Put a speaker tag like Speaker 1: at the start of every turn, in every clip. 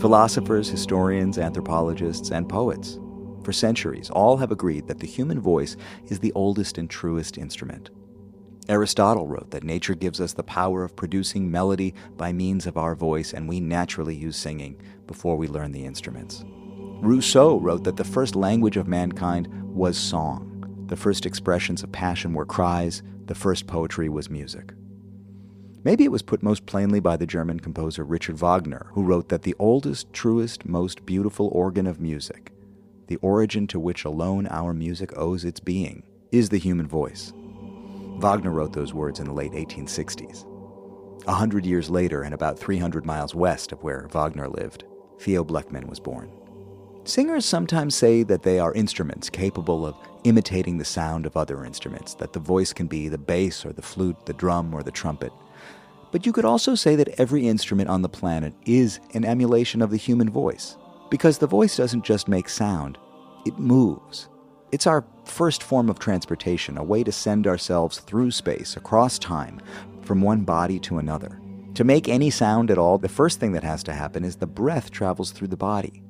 Speaker 1: Philosophers, historians, anthropologists, and poets, for centuries, all have agreed that the human voice is the oldest and truest instrument. Aristotle wrote that nature gives us the power of producing melody by means of our voice, and we naturally use singing before we learn the instruments. Rousseau wrote that the first language of mankind was song. The first expressions of passion were cries. The first poetry was music. Maybe it was put most plainly by the German composer Richard Wagner, who wrote that the oldest, truest, most beautiful organ of music, the origin to which alone our music owes its being, is the human voice. Wagner wrote those words in the late 1860s. 100 years later, and about 300 miles west of where Wagner lived, Theo Bleckmann was born. Singers sometimes say that they are instruments capable of imitating the sound of other instruments, that the voice can be the bass or the flute, the drum or the trumpet. But you could also say that every instrument on the planet is an emulation of the human voice, because the voice doesn't just make sound, it moves. It's our first form of transportation, a way to send ourselves through space, across time, from one body to another. To make any sound at all, the first thing that has to happen is the breath travels through the body.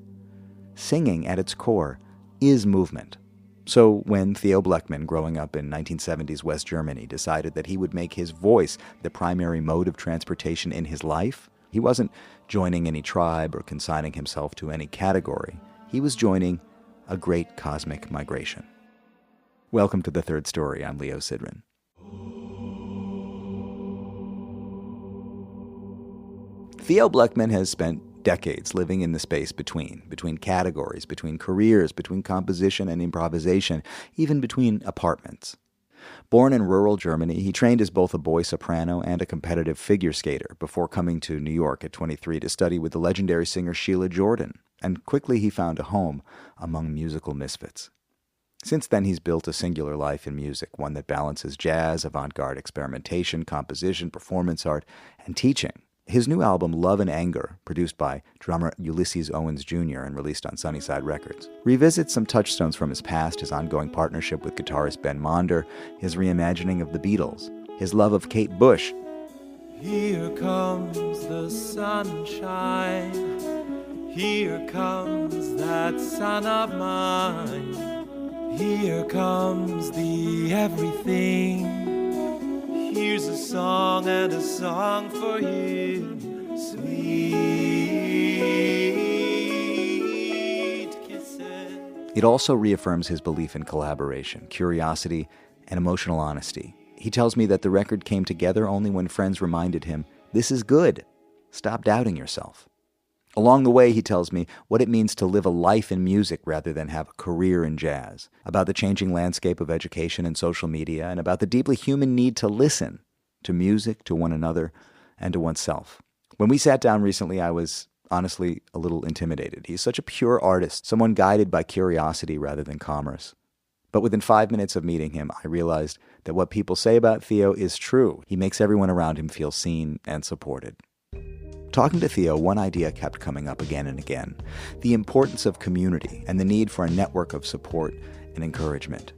Speaker 1: Singing, at its core, is movement. So when Theo Bleckmann, growing up in 1970s West Germany, decided that he would make his voice the primary mode of transportation in his life, he wasn't joining any tribe or consigning himself to any category. He was joining a great cosmic migration. Welcome to The Third Story. I'm Leo Sidran. Theo Bleckmann has spent decades living in the space between categories, between careers, between composition and improvisation, even between apartments. Born in rural Germany, he trained as both a boy soprano and a competitive figure skater before coming to New York at 23 to study with the legendary singer Sheila Jordan, and quickly he found a home among musical misfits. Since then, he's built a singular life in music, one that balances jazz, avant-garde experimentation, composition, performance art, and teaching. His new album, Love and Anger, produced by drummer Ulysses Owens Jr. and released on Sunnyside Records, revisits some touchstones from his past, his ongoing partnership with guitarist Ben Monder, his reimagining of the Beatles, his love of Kate Bush.
Speaker 2: Here comes the sunshine, here comes that sun of mine, here comes the everything. Here's a song and a song for you, sweet kisses.
Speaker 1: It also reaffirms his belief in collaboration, curiosity, and emotional honesty. He tells me that the record came together only when friends reminded him, "This is good. Stop doubting yourself." Along the way, he tells me what it means to live a life in music rather than have a career in jazz, about the changing landscape of education and social media, and about the deeply human need to listen to music, to one another, and to oneself. When we sat down recently, I was honestly a little intimidated. He's such a pure artist, someone guided by curiosity rather than commerce. But within 5 minutes of meeting him, I realized that what people say about Theo is true. He makes everyone around him feel seen and supported. Talking to Theo, one idea kept coming up again and again: the importance of community and the need for a network of support and encouragement.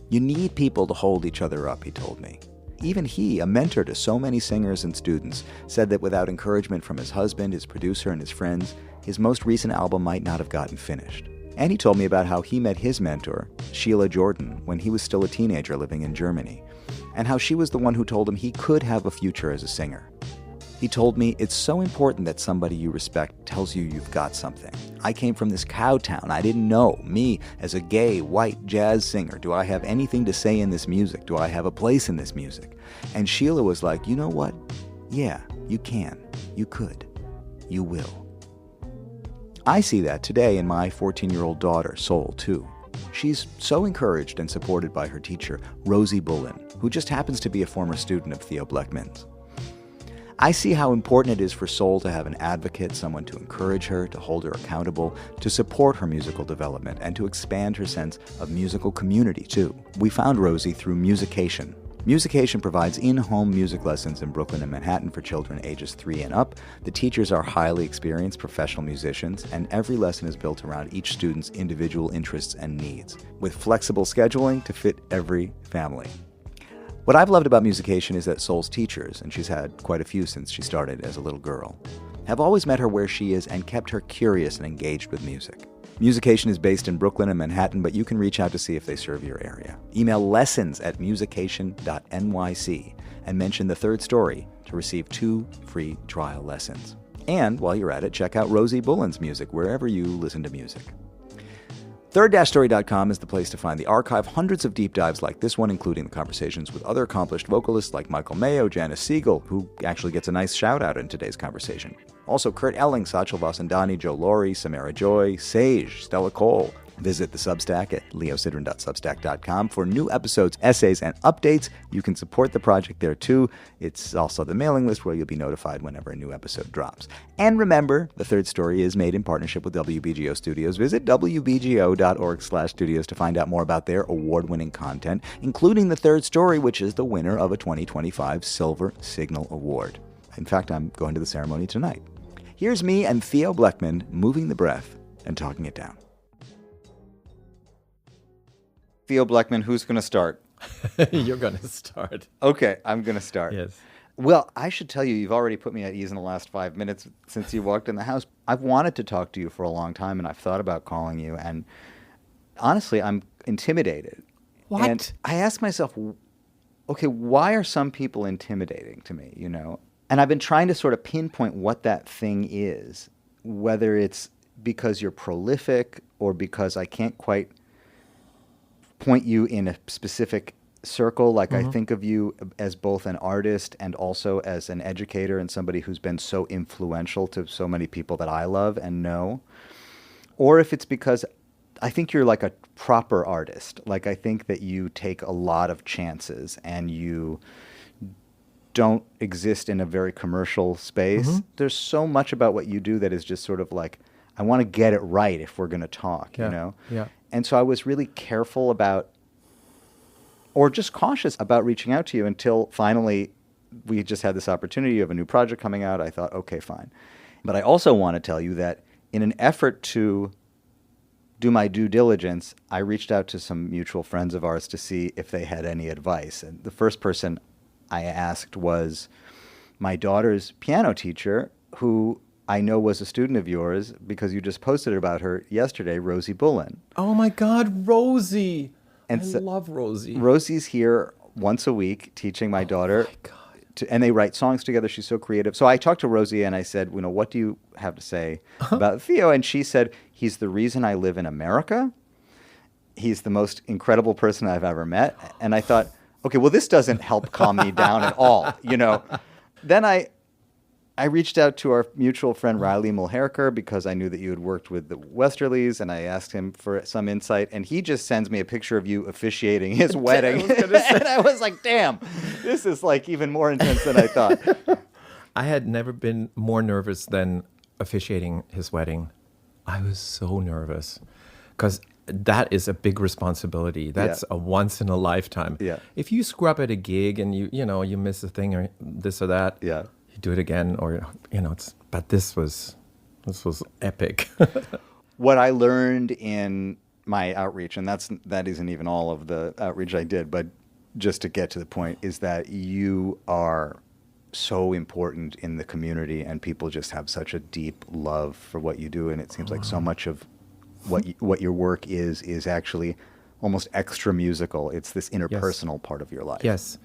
Speaker 1: You need people to hold each other up, he told me. Even he, a mentor to so many singers and students, said that without encouragement from his husband, his producer, and his friends, his most recent album might not have gotten finished. And he told me about how he met his mentor, Sheila Jordan, when he was still a teenager living in Germany, and how she was the one who told him he could have a future as a singer. He told me, "It's so important that somebody you respect tells you you've got something. I came from this cow town. I didn't know. Me, as a gay, white jazz singer, do I have anything to say in this music? Do I have a place in this music?" And Sheila was like, "You know what? Yeah, you can. You could. You will." I see that today in my 14-year-old daughter, Sol, too. She's so encouraged and supported by her teacher, Rosie Bullen, who just happens to be a former student of Theo Bleckmann's. I see how important it is for Sol to have an advocate, someone to encourage her, to hold her accountable, to support her musical development, and to expand her sense of musical community, too. We found Rosie through Musication. Musication provides in-home music lessons in Brooklyn and Manhattan for children ages 3 and up. The teachers are highly experienced professional musicians, and every lesson is built around each student's individual interests and needs, with flexible scheduling to fit every family. What I've loved about Musication is that Sol's teachers, and she's had quite a few since she started as a little girl, have always met her where she is and kept her curious and engaged with music. Musication is based in Brooklyn and Manhattan, but you can reach out to see if they serve your area. Email lessons@musication.nyc and mention The Third Story to receive 2 free trial lessons. And while you're at it, check out Rosie Bullen's music wherever you listen to music. Third-story.com is the place to find the archive, hundreds of deep dives like this one, including the conversations with other accomplished vocalists like Michael Mayo, Janice Siegel, who actually gets a nice shout-out in today's conversation. Also, Kurt Elling, Satchel Vasandani, Joe Laurie, Samara Joy, Sage, Stella Cole. Visit the Substack at leosidran.substack.com for new episodes, essays, and updates. You can support the project there too. It's also the mailing list where you'll be notified whenever a new episode drops. And remember, The Third Story is made in partnership with WBGO Studios. Visit wbgo.org/studios to find out more about their award-winning content, including The Third Story, which is the winner of a 2025 Silver Signal Award. In fact, I'm going to the ceremony tonight. Here's me and Theo Bleckmann moving the breath and talking it down. Theo Bleckmann, who's going to start?
Speaker 3: You're going to start.
Speaker 1: Okay, I'm going to start.
Speaker 3: Yes.
Speaker 1: Well, I should tell you, you've already put me at ease in the last 5 minutes since you walked in the house. I've wanted to talk to you for a long time, and I've thought about calling you, and honestly, I'm intimidated.
Speaker 3: What?
Speaker 1: And I ask myself, okay, why are some people intimidating to me, you know? And I've been trying to sort of pinpoint what that thing is, whether it's because you're prolific or because I can't quite point you in a specific circle. Like I think of you as both an artist and also as an educator and somebody who's been so influential to so many people that I love and know. Or if it's because I think you're like a proper artist. Like I think that you take a lot of chances and you don't exist in a very commercial space. There's so much about what you do that is just sort of like, I want to get it right if we're going to talk, you know?
Speaker 3: Yeah.
Speaker 1: And so I was really careful about, or just cautious about reaching out to you until finally we just had this opportunity. You have a new project coming out. I thought, okay, fine. But I also want to tell you that in an effort to do my due diligence, I reached out to some mutual friends of ours to see if they had any advice. And the first person I asked was my daughter's piano teacher, who I know was a student of yours because you just posted about her yesterday, Rosie Bullen.
Speaker 3: Oh my God, Rosie.
Speaker 1: And
Speaker 3: I
Speaker 1: so
Speaker 3: love Rosie.
Speaker 1: Rosie's here once a week teaching my daughter.
Speaker 3: My God.
Speaker 1: And they write songs together. She's so creative. So I talked to Rosie and I said, you know, what do you have to say about Theo? And she said, he's the reason I live in America. He's the most incredible person I've ever met. And I thought, okay, well, this doesn't help calm me down at all, you know. Then I reached out to our mutual friend Riley Mulherker because I knew that you had worked with the Westerlies, and I asked him for some insight, and he just sends me a picture of you officiating his wedding. And I was like, damn, this is like even more intense than I thought.
Speaker 3: I had never been more nervous than officiating his wedding. I was so nervous because that is a big responsibility. That's a once in a lifetime.
Speaker 1: Yeah.
Speaker 3: If you screw up at a gig and you miss a thing or this or that,
Speaker 1: Yeah.
Speaker 3: you do it again, or but this was epic.
Speaker 1: What I learned in my outreach, and that isn't even all of the outreach I did, but just to get to the point, is that you are so important in the community, and people just have such a deep love for what you do, and it seems like so much of what your work is actually almost extra musical. It's this interpersonal part of your life.
Speaker 3: Yes.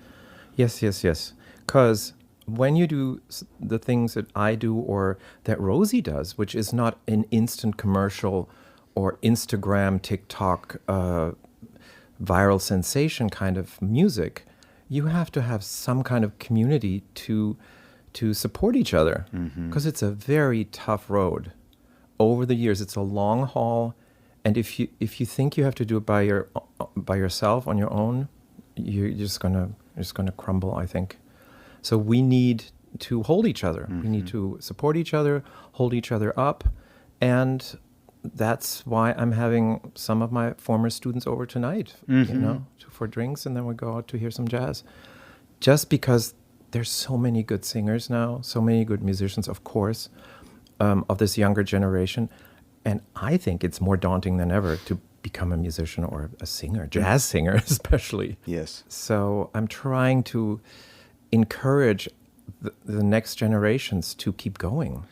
Speaker 3: Because when you do the things that I do or that Rosie does, which is not an instant commercial or Instagram, TikTok, viral sensation kind of music, you have to have some kind of community to support each other, because it's a very tough road. Over the years, it's a long haul, and if you think you have to do it by yourself on your own, you're just gonna crumble, I think. So we need to hold each other. We need to support each other, hold each other up, and that's why I'm having some of my former students over tonight, for drinks, and then we go out to hear some jazz. Just because there's so many good singers now, so many good musicians, of course, of this younger generation, and I think it's more daunting than ever to become a musician or a singer, jazz singer especially.
Speaker 1: Yes.
Speaker 3: So I'm trying to encourage the next generations to keep going.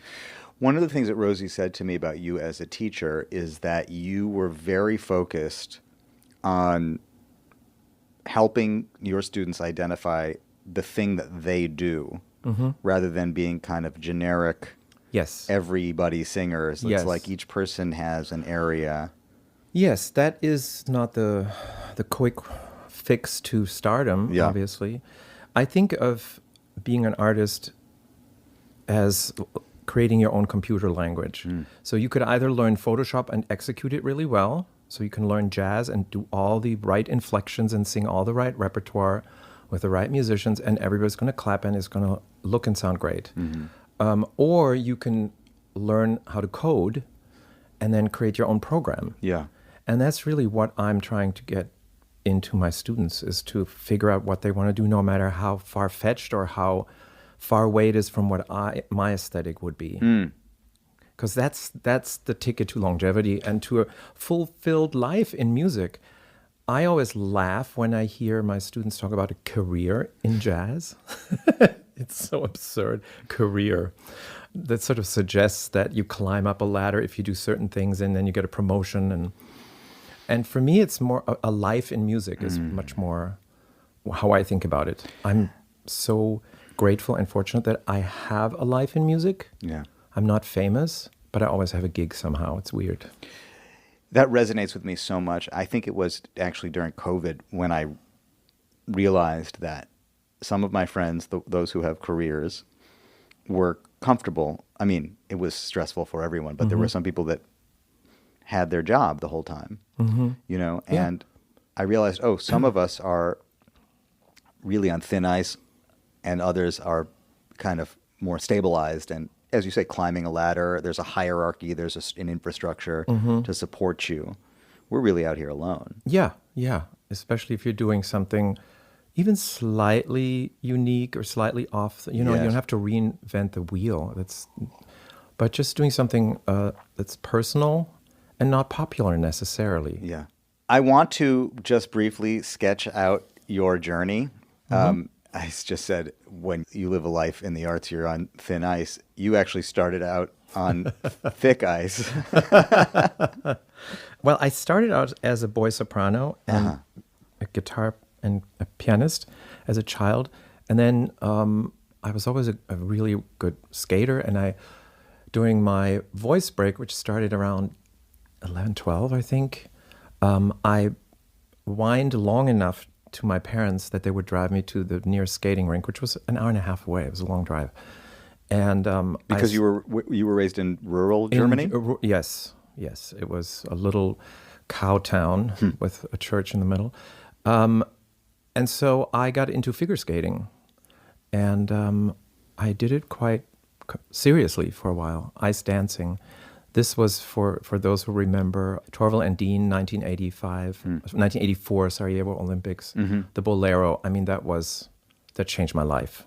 Speaker 1: One of the things that Rosie said to me about you as a teacher is that you were very focused on helping your students identify the thing that they do, rather than being kind of generic,
Speaker 3: Yes.
Speaker 1: everybody singers. It's
Speaker 3: Yes.
Speaker 1: like each person has an area.
Speaker 3: Yes, that is not the quick fix to stardom,
Speaker 1: Yeah.
Speaker 3: obviously. I think of being an artist as creating your own computer language. So you could either learn Photoshop and execute it really well, so you can learn jazz and do all the right inflections and sing all the right repertoire with the right musicians, and everybody's going to clap and it's going to look and sound great. Or you can learn how to code and then create your own program.
Speaker 1: Yeah.
Speaker 3: And that's really what I'm trying to get into my students, is to figure out what they want to do, no matter how far-fetched or how far away it is from what my aesthetic would be. Because that's the ticket to longevity and to a fulfilled life in music. I always laugh when I hear my students talk about a career in jazz. It's so absurd. Career. That sort of suggests that you climb up a ladder if you do certain things and then you get a promotion. And for me, it's more a life in music is much more how I think about it. I'm so grateful and fortunate that I have a life in music.
Speaker 1: Yeah.
Speaker 3: I'm not famous, but I always have a gig somehow. It's weird.
Speaker 1: That resonates with me so much. I think it was actually during COVID when I realized that some of my friends, those who have careers, were comfortable. I mean, it was stressful for everyone, but there were some people that had their job the whole time, you know, and I realized, some of us are really on thin ice and others are kind of more stabilized. And as you say, climbing a ladder, there's a hierarchy, there's an infrastructure to support you. We're really out here alone.
Speaker 3: Yeah. Especially if you're doing something even slightly unique or slightly off. You know, you don't have to reinvent the wheel. But just doing something that's personal and not popular necessarily.
Speaker 1: Yeah. I want to just briefly sketch out your journey. I just said, when you live a life in the arts, you're on thin ice. You actually started out on thick ice.
Speaker 3: Well, I started out as a boy soprano and a guitar and a pianist as a child. And then I was always a really good skater. And during my voice break, which started around 11, 12, I think, I whined long enough to my parents that they would drive me to the nearest skating rink, which was an hour and a half away. It was a long drive. And
Speaker 1: because you were raised in rural Germany?
Speaker 3: Yes. It was a little cow town with a church in the middle. And so I got into figure skating. And I did it quite seriously for a while, ice dancing. This was for those who remember Torval and Dean, 1984 Sarajevo Olympics, the Bolero. I mean, that changed my life.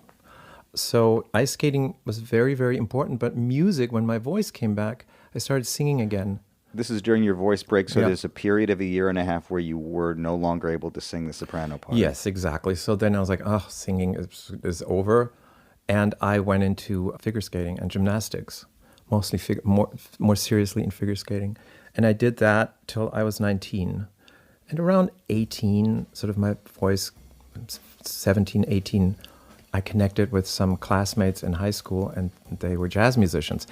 Speaker 3: So ice skating was very, very important. But music, when my voice came back, I started singing again.
Speaker 1: This is during your voice break, so there's a period of a year and a half where you were no longer able to sing the soprano part.
Speaker 3: Yes, exactly. So then I was like, singing is over. And I went into figure skating and gymnastics. Mostly more seriously in figure skating. And I did that till I was 19. And around 18, sort of my voice, 17, 18, I connected with some classmates in high school, and they were jazz musicians.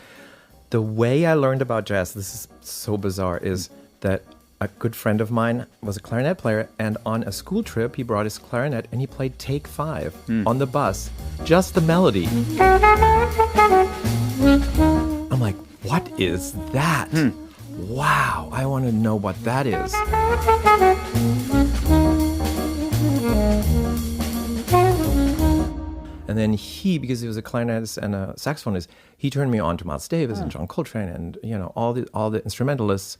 Speaker 3: The way I learned about jazz, this is so bizarre, is that a good friend of mine was a clarinet player, and on a school trip, he brought his clarinet, and he played Take 5 on the bus, just the melody. I'm like, what is that? Wow, I want to know what that is. And then because he was a clarinetist and a saxophonist, he turned me on to Miles Davis and John Coltrane and, all the instrumentalists.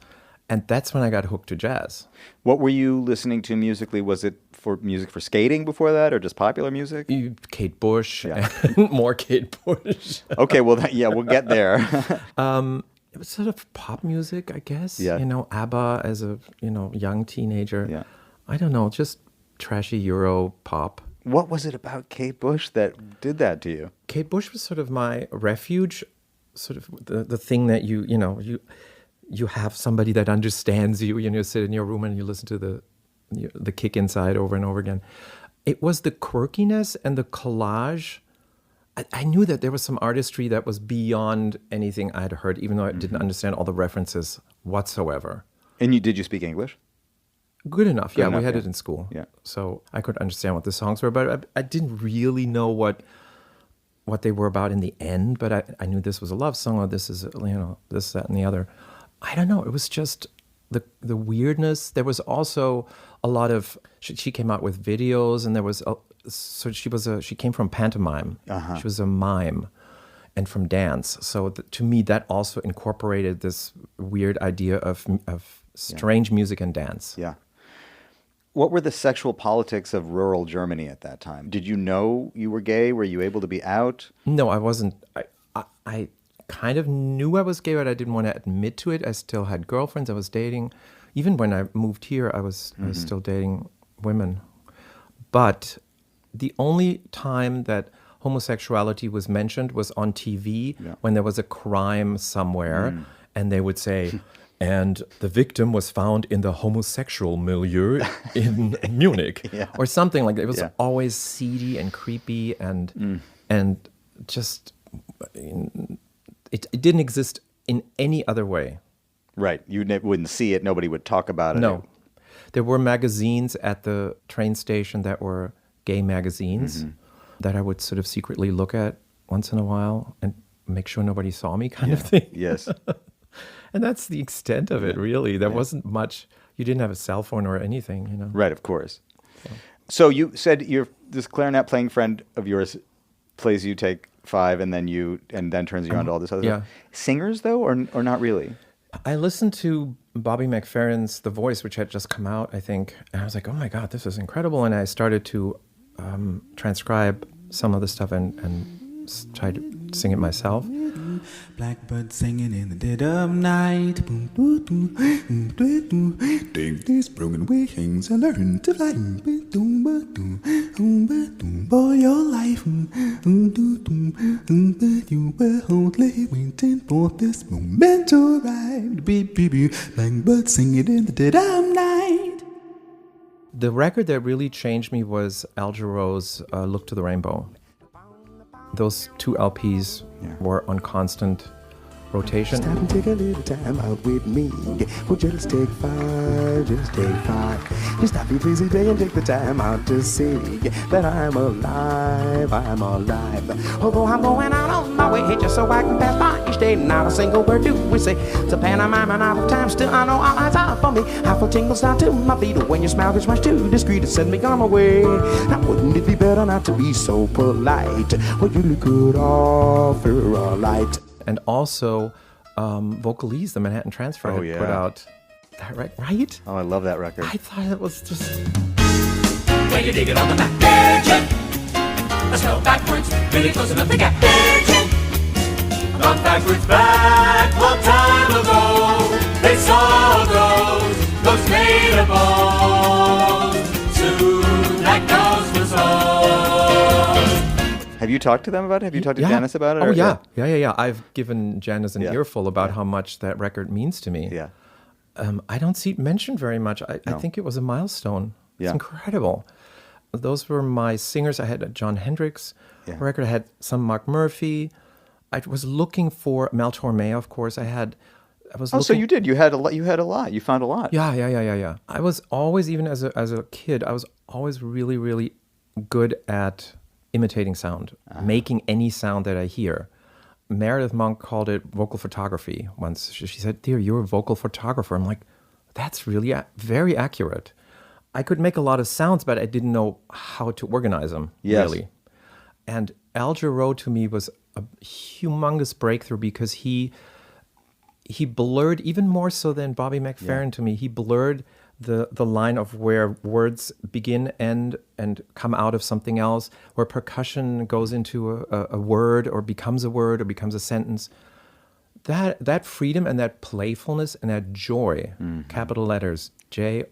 Speaker 3: And that's when I got hooked to jazz.
Speaker 1: What were you listening to musically? Was it for music for skating before that, or just popular music?
Speaker 3: Kate Bush, and more Kate Bush.
Speaker 1: Okay, well, we'll get there.
Speaker 3: It was sort of pop music, I guess.
Speaker 1: Yeah.
Speaker 3: ABBA as a young teenager.
Speaker 1: Yeah.
Speaker 3: I don't know, just trashy Euro pop.
Speaker 1: What was it about Kate Bush that did that to you?
Speaker 3: Kate Bush was sort of my refuge, sort of the thing that you have somebody that understands you. You sit in your room and you listen to the kick inside over and over again. It was the quirkiness and the collage. I knew that there was some artistry that was beyond anything I'd heard, even though I didn't understand all the references whatsoever.
Speaker 1: And did you speak English?
Speaker 3: Good enough.
Speaker 1: Good
Speaker 3: Yeah,
Speaker 1: enough,
Speaker 3: we had
Speaker 1: yeah.
Speaker 3: it in school.
Speaker 1: Yeah.
Speaker 3: So I could understand what the songs were, but I didn't really know what they were about in the end, but I knew this was a love song, or this is, this, that, and the other. I don't know. It was just the weirdness. There was also a lot of, she came out with videos, and there was, she came from pantomime.
Speaker 1: Uh-huh.
Speaker 3: She was a mime and from dance. So to me, that also incorporated this weird idea of strange music and dance.
Speaker 1: Yeah. What were the sexual politics of rural Germany at that time? Did you know you were gay? Were you able to be out?
Speaker 3: No, I wasn't. I kind of knew I was gay, but I didn't want to admit to it. I still had girlfriends I was dating. Even when I moved here, I was still dating women. But the only time that homosexuality was mentioned was on TV when there was a crime somewhere, and they would say, and the victim was found in the homosexual milieu in Munich, or something like that. It was always seedy and creepy, and just it didn't exist in any other way.
Speaker 1: Right. You wouldn't see it. Nobody would talk about it.
Speaker 3: No. There were magazines at the train station that were gay magazines that I would sort of secretly look at once in a while and make sure nobody saw me kind of thing.
Speaker 1: Yes.
Speaker 3: And that's the extent of it, really. There wasn't much. You didn't have a cell phone or anything,
Speaker 1: Right, of course. So you said this clarinet playing friend of yours plays you Take 5, and then turns you on to all this other stuff. Singers, though, or not really?
Speaker 3: I listened to Bobby McFerrin's The Voice, which had just come out, I think, and I was like, oh my God, this is incredible. And I started to transcribe some of the stuff and try to sing it myself.
Speaker 2: Blackbird singing in the dead of night. Boom, boom, boom, boom, boom, boom. Take these broken wings and learn to fly. Boom, boom, boom, boom, boom, boy, your life. You were only waiting for this moment to arrive. Beep, beep, beep. Blackbird singing in the dead of night.
Speaker 3: The record that really changed me was Al Jarreau's Look to the Rainbow. Those two LPs were on constant rotation.
Speaker 4: Stop and take a little time out with me. Well, just take 5, just take 5. Just stop your busy day and take the time out to see that I'm alive, I'm alive. Although I'm going out on my way just so I can pass by each day. Not a single word do we say. It's a pantomime and out of time. Still I know all eyes are for me. I feel tingles down to my feet when your smile gets much too discreet to send me on my way. Now wouldn't it be better not to be so polite? Well, you could offer a light.
Speaker 3: And also, Vocalese, the Manhattan Transfer, had put out that right?
Speaker 1: Oh, I love that record.
Speaker 3: I thought it was just...
Speaker 5: When you dig it on the back, virgin. Let's go backwards, really close enough to get virgin. I've gone backwards, back long time ago. They saw those native bones. Soon that goes was old.
Speaker 1: Have you talked to them about it? Have you talked to Janice about it?
Speaker 3: Oh,
Speaker 1: or-
Speaker 3: yeah. I've given Janice an earful about how much that record means to me.
Speaker 1: Yeah.
Speaker 3: I don't see it mentioned very much. I think it was a milestone. It's incredible. Those were my singers. I had a Jon Hendricks record. I had some Mark Murphy. I was looking for Mel Torme, of course.
Speaker 1: So you did. You had a lot. You found a lot.
Speaker 3: Yeah. I was always, even as a kid, I was always really, really good at imitating sound, making any sound that I hear. Meredith Monk called it vocal photography once. She said, "Dear, you're a vocal photographer." I'm like, that's really very accurate. I could make a lot of sounds, but I didn't know how to organize them, really. And Al Jarreau, to me, was a humongous breakthrough because he blurred, even more so than Bobby McFerrin to me, he blurred the line of where words begin, end, and come out of something else, where percussion goes into a word or becomes a sentence. That freedom and that playfulness and that joy, capital letters, Joy,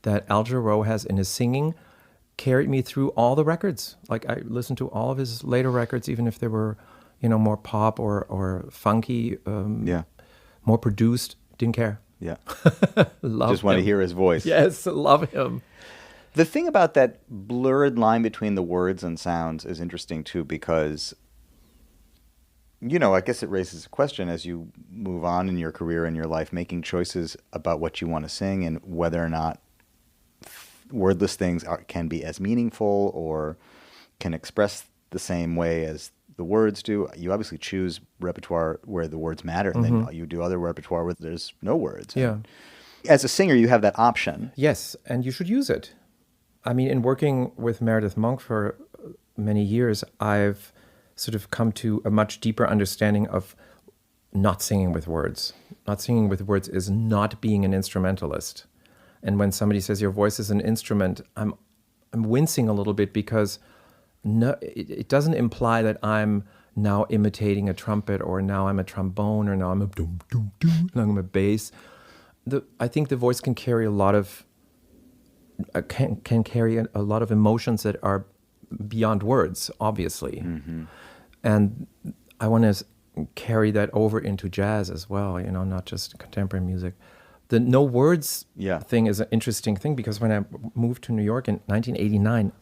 Speaker 3: that Al Jarreau has in his singing, carried me through all the records. Like I listened to all of his later records, even if they were, more pop or funky, more produced. Didn't care.
Speaker 1: Yeah.
Speaker 3: Love
Speaker 1: Just want to
Speaker 3: him.
Speaker 1: hear his voice.
Speaker 3: Yes, love him.
Speaker 1: The thing about that blurred line between the words and sounds is interesting too, because, I guess it raises a question as you move on in your career and your life, making choices about what you want to sing and whether or not wordless things can be as meaningful or can express the same way as the words do. You obviously choose repertoire where the words matter, and then you do other repertoire where there's no words.
Speaker 3: Yeah.
Speaker 1: As a singer, you have that option.
Speaker 3: Yes, and you should use it. I mean, in working with Meredith Monk for many years, I've sort of come to a much deeper understanding of not singing with words. Not singing with words is not being an instrumentalist. And when somebody says your voice is an instrument, I'm wincing a little bit, because no, it doesn't imply that I'm now imitating a trumpet, or now I'm a trombone, or now I'm a doom doom doom, and I'm a bass. I think the voice can carry a lot of emotions that are beyond words, obviously.
Speaker 1: Mm-hmm.
Speaker 3: And I want to carry that over into jazz as well, not just contemporary music. The no words thing is an interesting thing, because when I moved to New York in 1989,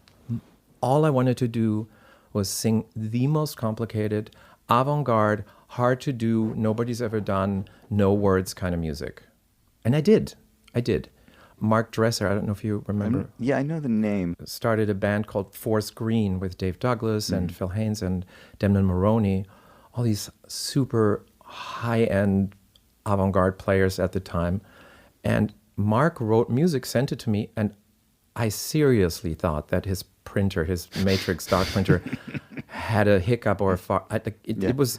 Speaker 3: all I wanted to do was sing the most complicated, avant-garde, hard to do, nobody's ever done, no words kind of music. And I did. Mark Dresser, I don't know if you remember.
Speaker 1: Yeah, I know the name.
Speaker 3: Started a band called Force Green with Dave Douglas and Phil Haynes and Demna Maroney, all these super high-end avant-garde players at the time. And Mark wrote music, sent it to me, and I seriously thought that his printer, his Matrix dot printer, had a hiccup or it was,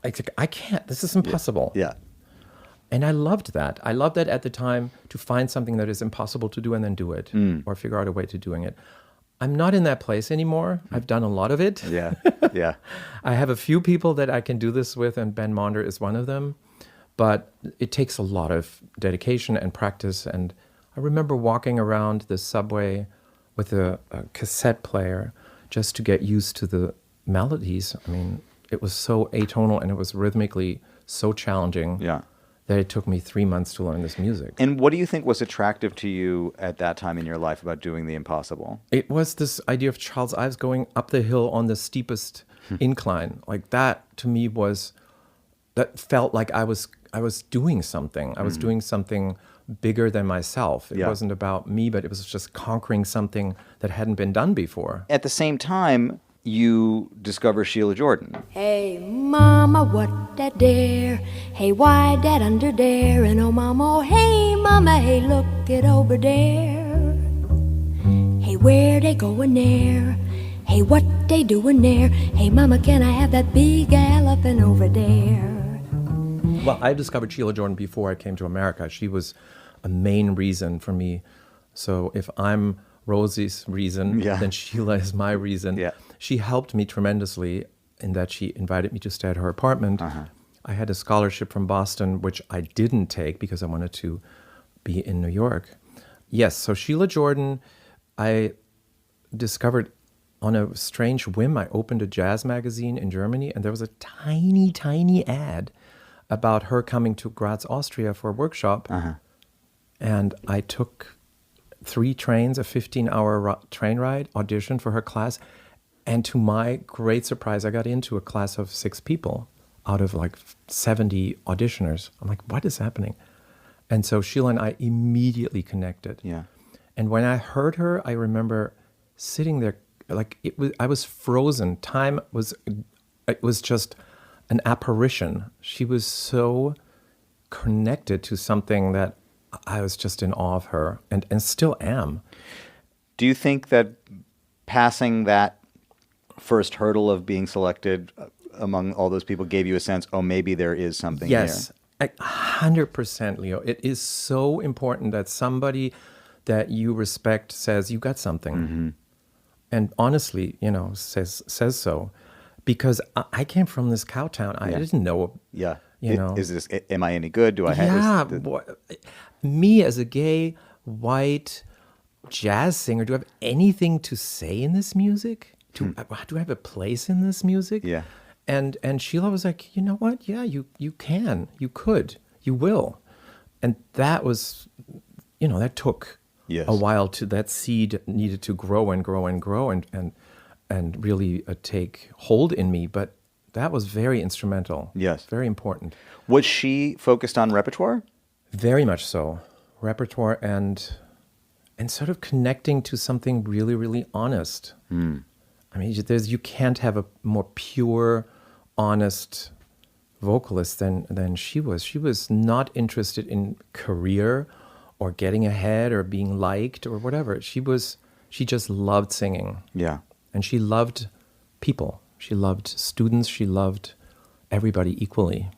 Speaker 3: I can't, this is impossible.
Speaker 1: Yeah.
Speaker 3: And I loved that. I loved that at the time, to find something that is impossible to do and then do it, or figure out a way to doing it. I'm not in that place anymore. I've done a lot of it.
Speaker 1: Yeah, yeah.
Speaker 3: I have a few people that I can do this with, and Ben Monder is one of them. But it takes a lot of dedication and practice. And I remember walking around the subway with a cassette player just to get used to the melodies. I mean, it was so atonal, and it was rhythmically so challenging.
Speaker 1: Yeah.
Speaker 3: That it took me 3 months to learn this music.
Speaker 1: And what do you think was attractive to you at that time in your life about doing the impossible?
Speaker 3: It was this idea of Charles Ives going up the hill on the steepest incline. Like that, to me, that felt like I was doing something. I was doing something bigger than myself. It wasn't about me, but it was just conquering something that hadn't been done before.
Speaker 1: At the same time, you discover Sheila Jordan.
Speaker 6: Hey, mama, what that there? Hey, why that under there? And oh, mama, hey, look it over there. Hey, where they going there? Hey, what they doing there? Hey, mama, can I have that big elephant over there?
Speaker 3: Well, I discovered Sheila Jordan before I came to America. She was a main reason for me. So if I'm Rosie's reason, then Sheila is my reason.
Speaker 1: Yeah.
Speaker 3: She helped me tremendously in that she invited me to stay at her apartment. I had a scholarship from Boston, which I didn't take because I wanted to be in New York. Yes, so Sheila Jordan, I discovered on a strange whim. I opened a jazz magazine in Germany, and there was a tiny, tiny ad about her coming to Graz, Austria for a workshop. And I took 3 trains, a 15-hour train ride, auditioned for her class. And to my great surprise, I got into a class of 6 people out of like 70 auditioners. I'm like, what is happening? And so Sheila and I immediately connected.
Speaker 1: Yeah.
Speaker 3: And when I heard her, I remember sitting there, like I was frozen. It was just an apparition. She was so connected to something that I was just in awe of her, and still am.
Speaker 1: Do you think that passing that first hurdle of being selected among all those people gave you a sense, oh, maybe there is something here?
Speaker 3: Yes, 100%, Leo. It is so important that somebody that you respect says, you got something. And honestly, says so. Because I came from this cow town. I didn't know.
Speaker 1: Yeah.
Speaker 3: Is
Speaker 1: this, am I any good? Do I have
Speaker 3: me as a gay, white, jazz singer? Do I have anything to say in this music? Do I have a place in this music?
Speaker 1: Yeah.
Speaker 3: And Sheila was like, you know what? Yeah, you can, you could, you will. And that was, that took a while that seed needed to grow and grow and grow and really take hold in me. But that was very instrumental.
Speaker 1: Yes.
Speaker 3: Very important.
Speaker 1: Was she focused on repertoire?
Speaker 3: Very much so. Repertoire and sort of connecting to something really, really honest. I mean, you can't have a more pure, honest vocalist than she was. She was not interested in career or getting ahead or being liked or whatever. She just loved singing.
Speaker 1: Yeah.
Speaker 3: And she loved people. She loved students. She loved everybody equally,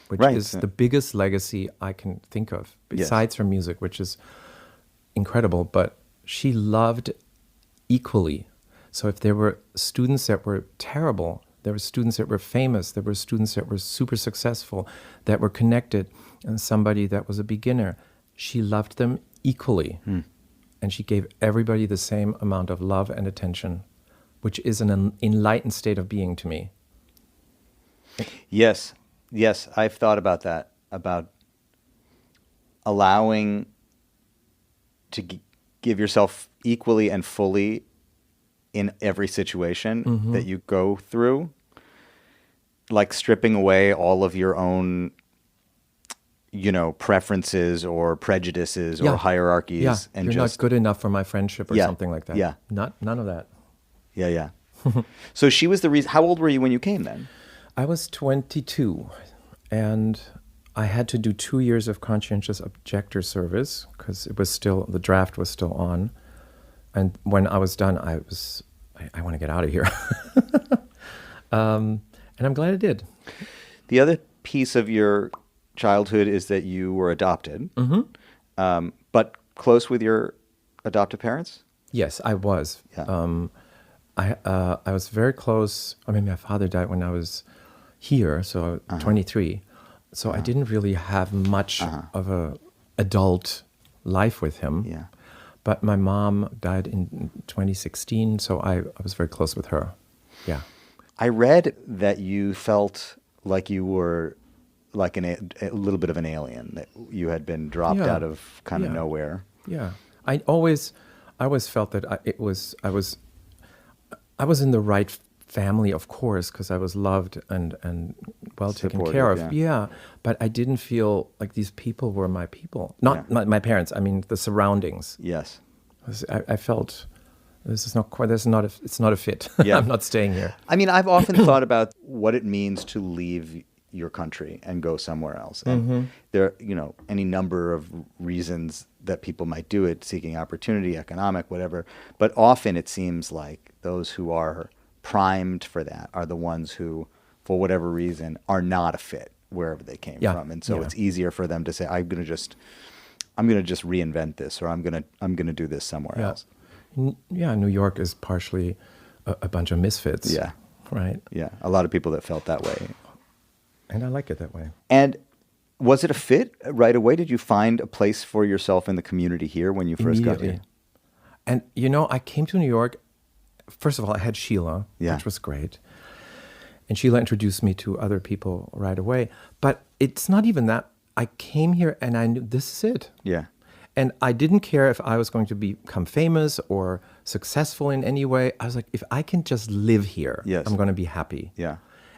Speaker 3: which is the biggest legacy I can think of, besides her music, which is incredible. But she loved equally. So if there were students that were terrible, there were students that were famous, there were students that were super successful, that were connected, and somebody that was a beginner, she loved them equally. And she gave everybody the same amount of love and attention, which is an enlightened state of being to me.
Speaker 1: Yes, I've thought about that, about allowing to give yourself equally and fully in every situation that you go through, like stripping away all of your own, preferences or prejudices or hierarchies, and
Speaker 3: you're
Speaker 1: just
Speaker 3: not good enough for my friendship or something like that.
Speaker 1: Yeah,
Speaker 3: none of that.
Speaker 1: Yeah. So she was the reason. How old were you when you came then?
Speaker 3: I was 22, and I had to do 2 years of conscientious objector service because the draft was still on. And when I was done, I want to get out of here. And I'm glad I did.
Speaker 1: The other piece of your childhood is that you were adopted, but close with your adoptive parents?
Speaker 3: Yes, I was.
Speaker 1: Yeah.
Speaker 3: I was very close. I mean, my father died when I was here, so 23. So I didn't really have much of a adult life with him.
Speaker 1: Yeah.
Speaker 3: But my mom died in 2016, so I was very close with her. Yeah.
Speaker 1: I read that you felt like you were like a little bit of an alien, that you had been dropped out of kind of nowhere.
Speaker 3: Yeah. I always felt that I was in the right family, of course, because I was loved and well taken care of. Yeah. But I didn't feel like these people were my people. Not my parents. I mean, the surroundings.
Speaker 1: Yes.
Speaker 3: I felt it's not a fit.
Speaker 1: Yeah.
Speaker 3: I'm not staying here.
Speaker 1: I mean, I've often thought about what it means to leave your country and go somewhere else. And there are, any number of reasons that people might do it, seeking opportunity, economic, whatever. But often it seems like those who are primed for that are the ones who, for whatever reason, are not a fit wherever they came from. And so it's easier for them to say, I'm going to just reinvent this, or I'm going to do this somewhere else.
Speaker 3: Yeah, New York is partially a bunch of misfits.
Speaker 1: Yeah.
Speaker 3: Right?
Speaker 1: Yeah, a lot of people that felt that way.
Speaker 3: And I like it that way.
Speaker 1: And was it a fit right away? Did you find a place for yourself in the community here when you first got here?
Speaker 3: And, I came to New York. First of all, I had Sheila, which was great. And Sheila introduced me to other people right away. But it's not even that. I came here and I knew this is it.
Speaker 1: Yeah.
Speaker 3: And I didn't care if I was going to become famous or successful in any way. I was like, if I can just live here, I'm going to be happy.
Speaker 1: Yeah.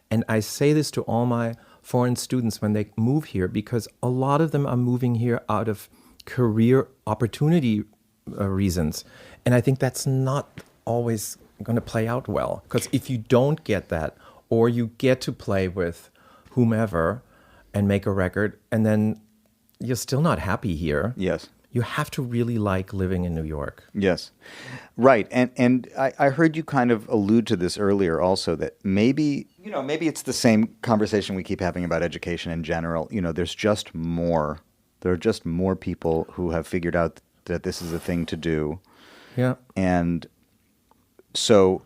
Speaker 3: And I say this to all my foreign students when they move here, because a lot of them are moving here out of career opportunity reasons. And I think that's not always going to play out well. Because if you don't get that, or you get to play with whomever and make a record, and then you're still not happy here.
Speaker 1: Yes.
Speaker 3: You have to really like living in New York.
Speaker 1: Yes. Right. And I heard you kind of allude to this earlier also, that maybe it's the same conversation we keep having about education in general. There are just more people who have figured out that this is a thing to do.
Speaker 3: Yeah.
Speaker 1: And so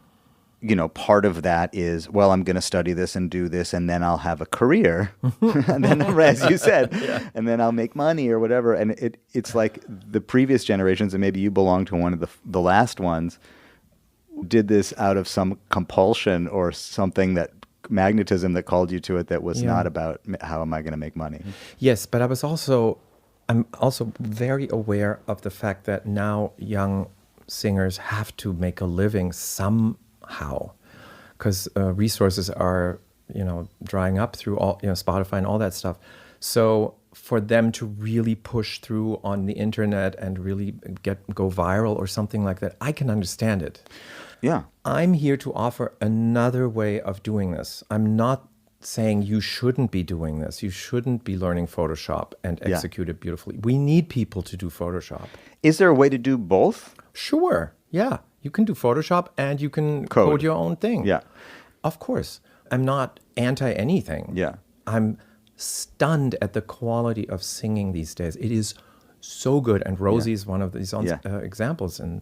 Speaker 1: part of that is, well, I'm going to study this and do this, and then I'll have a career, and then, as you said, and then I'll make money or whatever. And it's like the previous generations, and maybe you belong to one of the last ones, did this out of some compulsion or something, that magnetism that called you to it, that was not about how am I going to make money.
Speaker 3: Yes, but I'm also very aware of the fact that now young singers have to make a living somehow, because resources are, drying up through all, Spotify and all that stuff. So for them to really push through on the internet and really go viral or something like that, I can understand it.
Speaker 1: Yeah.
Speaker 3: I'm here to offer another way of doing this. I'm not saying you shouldn't be doing this. You shouldn't be learning Photoshop and execute it beautifully. We need people to do Photoshop.
Speaker 1: Is there a way to do both?
Speaker 3: Sure. Yeah. You can do Photoshop and you can code your own thing.
Speaker 1: Yeah.
Speaker 3: Of course. I'm not anti anything.
Speaker 1: Yeah.
Speaker 3: I'm stunned at the quality of singing these days. It is so good. And Rosie is one of these examples. And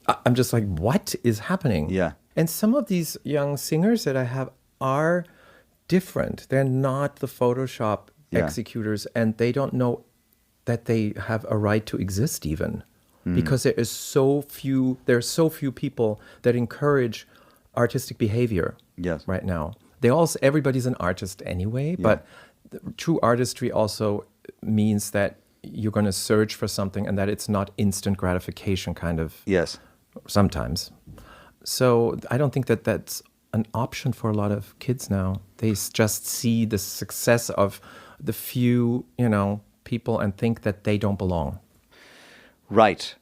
Speaker 3: I'm just like, what is happening?
Speaker 1: Yeah.
Speaker 3: And some of these young singers that I have are different. They're not the Photoshop executors, and they don't know that they have a right to exist even, because there are so few people that encourage artistic behavior right now. Everybody's an artist anyway, but true artistry also means that you're going to search for something and that it's not instant gratification kind of.
Speaker 1: Yes.
Speaker 3: Sometimes. So I don't think that that's an option for a lot of kids now. They just see the success of the few, people and think that they don't belong.
Speaker 1: Right.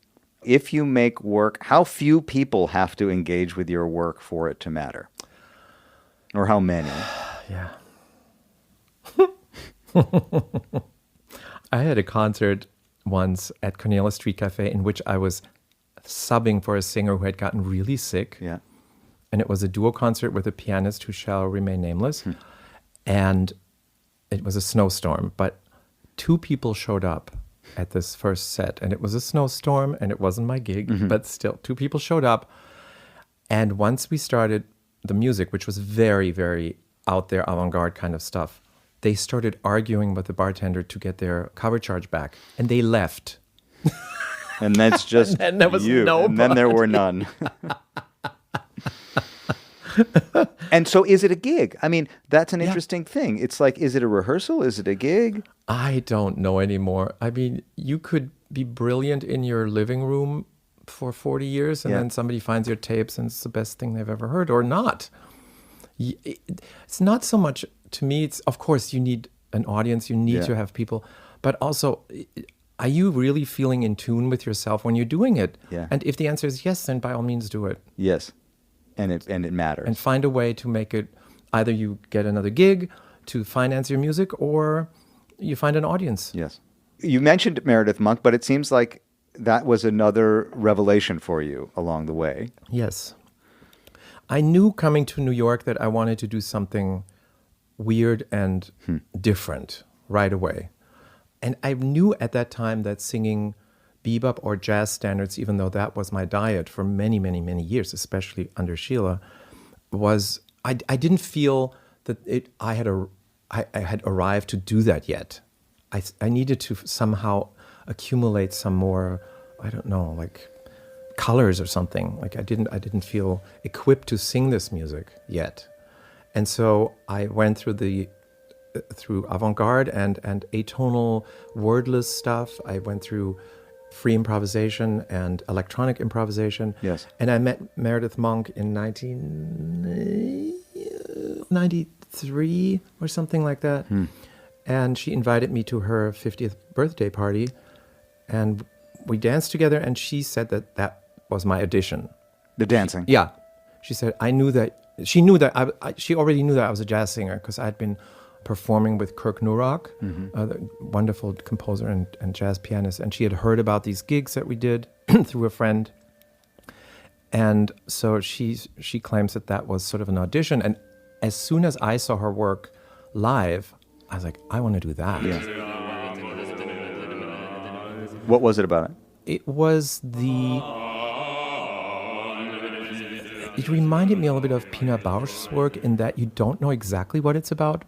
Speaker 1: If you make work, how few people have to engage with your work for it to matter? Or how many?
Speaker 3: Yeah. I had a concert once at Cornelia Street Cafe in which I was subbing for a singer who had gotten really sick.
Speaker 1: Yeah.
Speaker 3: And it was a duo concert with a pianist who shall remain nameless. And it was a snowstorm, but 2 people showed up at this first set. And it was a snowstorm and it wasn't my gig, but still 2 people showed up. And once we started the music, which was very, very out there, avant-garde kind of stuff, they started arguing with the bartender to get their cover charge back. And they left.
Speaker 1: And that's just
Speaker 3: and there was
Speaker 1: you.
Speaker 3: Nobody.
Speaker 1: And then there were none. And so is it a gig? I mean, that's an interesting thing. It's like, is it a rehearsal? Is it a gig?
Speaker 3: I don't know anymore. I mean, you could be brilliant in your living room for 40 years and then somebody finds your tapes and it's the best thing they've ever heard, or not. It's not so much, to me, it's, of course, you need an audience, you need to have people, but also, are you really feeling in tune with yourself when you're doing it?
Speaker 1: Yeah.
Speaker 3: And if the answer is yes, then by all means do it.
Speaker 1: Yes. And it matters.
Speaker 3: And find a way to make it, either you get another gig to finance your music, or you find an audience.
Speaker 1: Yes. You mentioned Meredith Monk, but it seems like that was another revelation for you along the way.
Speaker 3: Yes. I knew coming to New York that I wanted to do something weird and different right away. And I knew at that time that singing bebop or jazz standards, even though that was my diet for many, many, many years, especially under Sheila, was, I didn't feel that I had arrived to do that yet. I needed to somehow accumulate some more, I don't know, like colors or something. Like I didn't feel equipped to sing this music yet. And so I went through avant-garde and atonal wordless stuff. I went through free improvisation and electronic improvisation.
Speaker 1: Yes.
Speaker 3: And I met Meredith Monk in 1993 or something like that. And she invited me to her 50th birthday party. And we danced together, and she said that was my audition.
Speaker 1: The dancing.
Speaker 3: Yeah. She said, she already knew that I was a jazz singer because I had been performing with Kirk Nurok, a wonderful composer and jazz pianist. And she had heard about these gigs that we did through a friend. And so she claims that was sort of an audition. And as soon as I saw her work live, I was like, I want to do that.
Speaker 1: Yeah. What was it about it?
Speaker 3: It was the it reminded me a little bit of Pina Bausch's work in that you don't know exactly what it's about.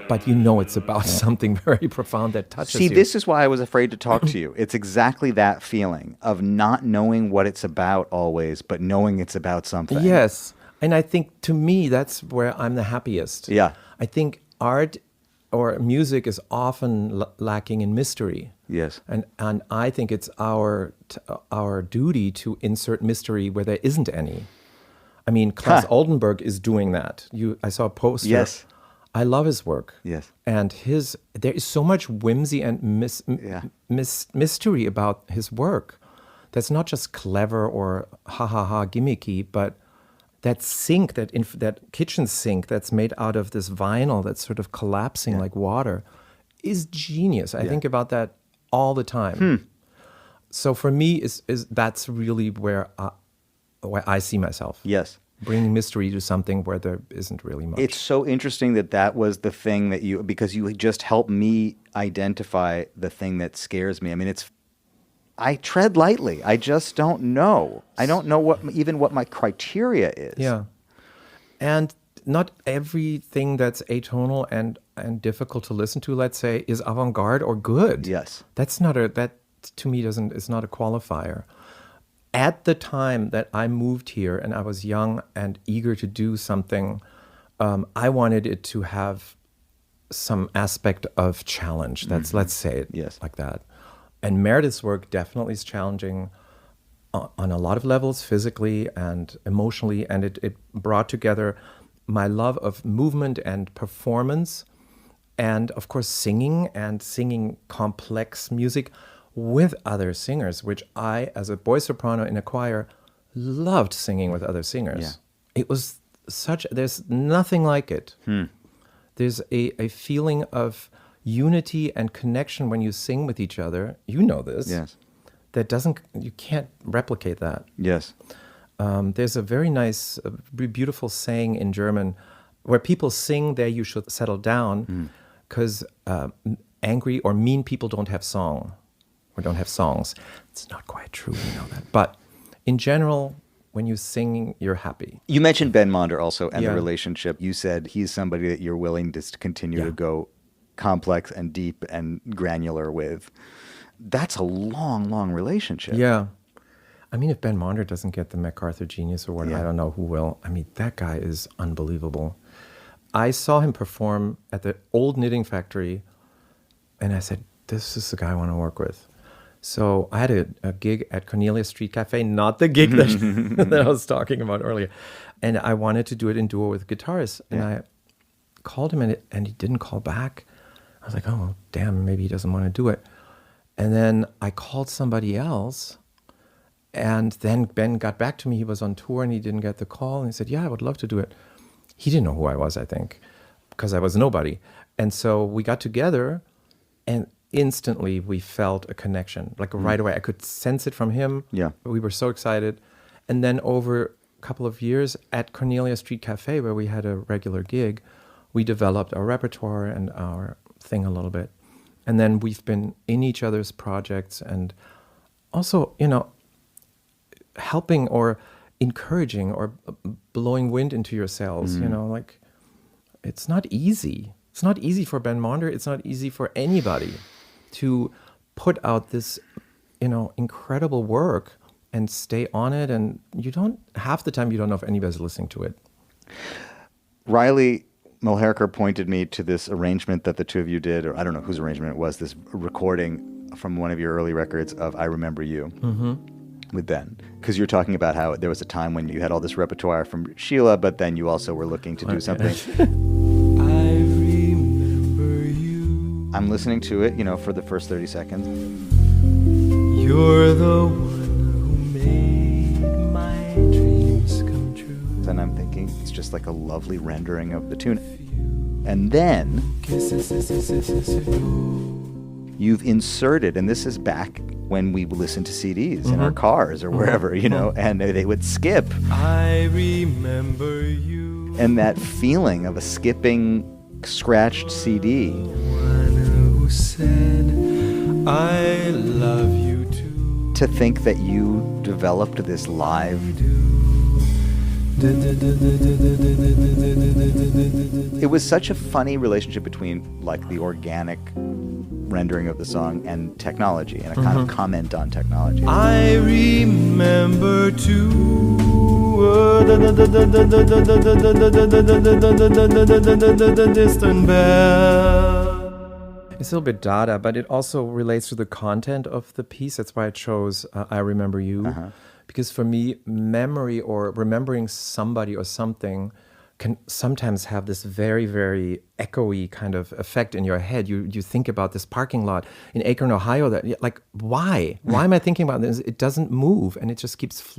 Speaker 3: But you know it's about something very profound that touches you.
Speaker 1: See, this is why I was afraid to talk to you. It's exactly that feeling of not knowing what it's about always, but knowing it's about something.
Speaker 3: Yes. And I think, to me, that's where I'm the happiest.
Speaker 1: Yeah.
Speaker 3: I think art or music is often lacking in mystery.
Speaker 1: Yes.
Speaker 3: And I think it's our duty to insert mystery where there isn't any. I mean, Klaus Oldenburg is doing that. I saw a poster.
Speaker 1: Yes.
Speaker 3: I love his work.
Speaker 1: Yes.
Speaker 3: And there is so much whimsy and mystery about his work. That's not just clever or gimmicky, but that sink, that kitchen sink that's made out of this vinyl that's sort of collapsing like water is genius. I think about that all the time. So for me, that's really where I see myself.
Speaker 1: Yes.
Speaker 3: Bringing mystery to something where there isn't really much.
Speaker 1: It's so interesting that was the thing that because you just helped me identify the thing that scares me. I mean, I tread lightly. I just don't know. I don't know what my criteria is.
Speaker 3: Yeah. And not everything that's atonal and difficult to listen to, let's say, is avant-garde or good.
Speaker 1: Yes.
Speaker 3: That to me is not a qualifier. At the time that I moved here and I was young and eager to do something, I wanted it to have some aspect of challenge. Let's say it like that. And Meredith's work definitely is challenging on a lot of levels, physically and emotionally, and it brought together my love of movement and performance, and of course singing complex music with other singers, which I, as a boy soprano in a choir, loved singing with other singers. Yeah. It was there's nothing like it. There's a feeling of unity and connection when you sing with each other. You know this.
Speaker 1: Yes.
Speaker 3: You can't replicate that.
Speaker 1: Yes.
Speaker 3: There's a very nice, beautiful saying in German where people sing there you should settle down because angry or mean people don't have songs. It's not quite true, we know that. But in general, when you sing, you're happy.
Speaker 1: You mentioned Ben Monder also and the relationship. You said he's somebody that you're willing to continue to go complex and deep and granular with. That's a long, long relationship.
Speaker 3: Yeah. I mean, if Ben Monder doesn't get the MacArthur Genius Award, I don't know who will. I mean, that guy is unbelievable. I saw him perform at the old knitting factory, and I said, this is the guy I want to work with. So I had a gig at Cornelia Street Cafe, not the gig that I was talking about earlier. And I wanted to do it in duo with guitarists. And I called him and he didn't call back. I was like, oh, damn, maybe he doesn't want to do it. And then I called somebody else. And then Ben got back to me. He was on tour and he didn't get the call. And he said, yeah, I would love to do it. He didn't know who I was, I think, because I was nobody. And so we got together and instantly we felt a connection, like right away. I could sense it from him.
Speaker 1: Yeah.
Speaker 3: We were so excited. And then over a couple of years at Cornelia Street Cafe, where we had a regular gig, we developed our repertoire and our thing a little bit. And then we've been in each other's projects and also, helping or encouraging or blowing wind into your sails, like it's not easy. It's not easy for Ben Monder. It's not easy for anybody to put out this, incredible work and stay on it. And half the time you don't know if anybody's listening to it.
Speaker 1: Riley Mulherker pointed me to this arrangement that the two of you did, or I don't know whose arrangement it was, this recording from one of your early records of I Remember You with Ben. Because you're talking about how there was a time when you had all this repertoire from Sheila, but then you also were looking to do something. I'm listening to it, for the first 30 seconds.
Speaker 2: You're the one who made my dreams come true.
Speaker 1: And I'm thinking it's just like a lovely rendering of the tune. And then you've inserted, and this is back when we listened to CDs in our cars or wherever, and they would skip.
Speaker 2: I remember you.
Speaker 1: And that feeling of a skipping, scratched CD.
Speaker 2: Said I love you too.
Speaker 1: to think that you developed this live? It was such a funny relationship between like the organic rendering of the song and technology, and a kind of comment on technology.
Speaker 3: I remember too the distant bell. It's a little bit Dada, but it also relates to the content of the piece. That's why I chose I Remember You. Because for me, memory or remembering somebody or something can sometimes have this very, very echoey kind of effect in your head. You think about this parking lot in Akron, Ohio, that like, why? Why am I thinking about this? It doesn't move, and it just keeps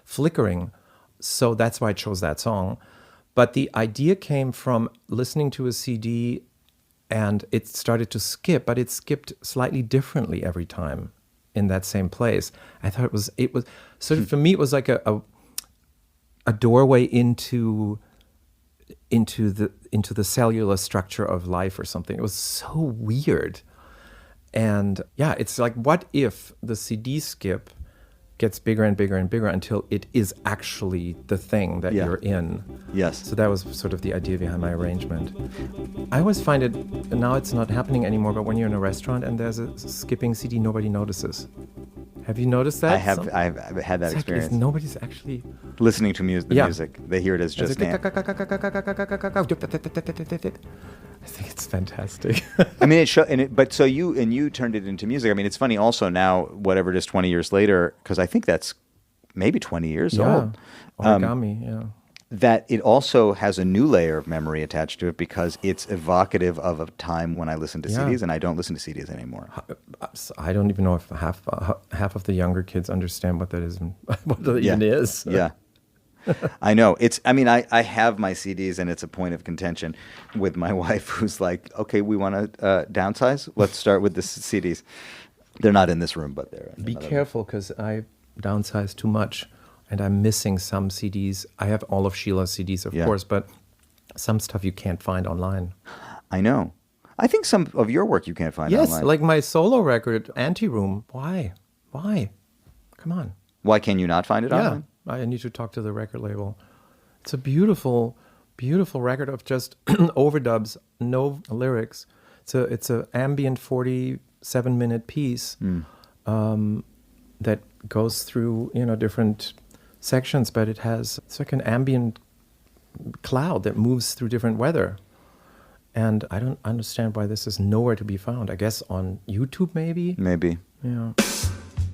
Speaker 3: flickering. So that's why I chose that song. But the idea came from listening to a CD, and it started to skip, but it skipped slightly differently every time in that same place. I thought it was so for me it was like a doorway into the cellular structure of life or something. It was so weird. And yeah, it's like, what if the CD skip gets bigger and bigger and bigger until it is actually the thing that you're in.
Speaker 1: Yes.
Speaker 3: So that was sort of the idea behind my arrangement. I always find it, now it's not happening anymore, but when you're in a restaurant and there's a skipping CD, nobody notices. Have you noticed that?
Speaker 1: I've had that experience.
Speaker 3: Nobody's actually
Speaker 1: listening to the music. They hear it as just
Speaker 3: I think it's fantastic.
Speaker 1: I mean, but so you turned it into music. I mean, it's funny also now, whatever it is, 20 years later, because I think that's maybe 20 years old.
Speaker 3: Origami,
Speaker 1: that it also has a new layer of memory attached to it because it's evocative of a time when I listened to CDs, and I don't listen to CDs anymore.
Speaker 3: I don't even know if half of the younger kids understand what that is and what that even is.
Speaker 1: Yeah. I know. I have my CDs, and it's a point of contention with my wife, who's like, okay, we want to downsize. Let's start with the CDs. They're not in this room, but they're in
Speaker 3: Be careful, because I downsized too much. And I'm missing some CDs. I have all of Sheila's CDs, of course, but some stuff you can't find online.
Speaker 1: I know. I think some of your work you can't find online.
Speaker 3: Yes, like my solo record, Anti-Room. Why? Come on.
Speaker 1: Why can you not find it online?
Speaker 3: Yeah, I need to talk to the record label. It's a beautiful, beautiful record of just overdubs, no lyrics. It's a ambient 47-minute piece that goes through different sections, but it's like an ambient cloud that moves through different weather. And I don't understand why this is nowhere to be found. I guess on YouTube, maybe?
Speaker 1: Maybe.
Speaker 3: Yeah.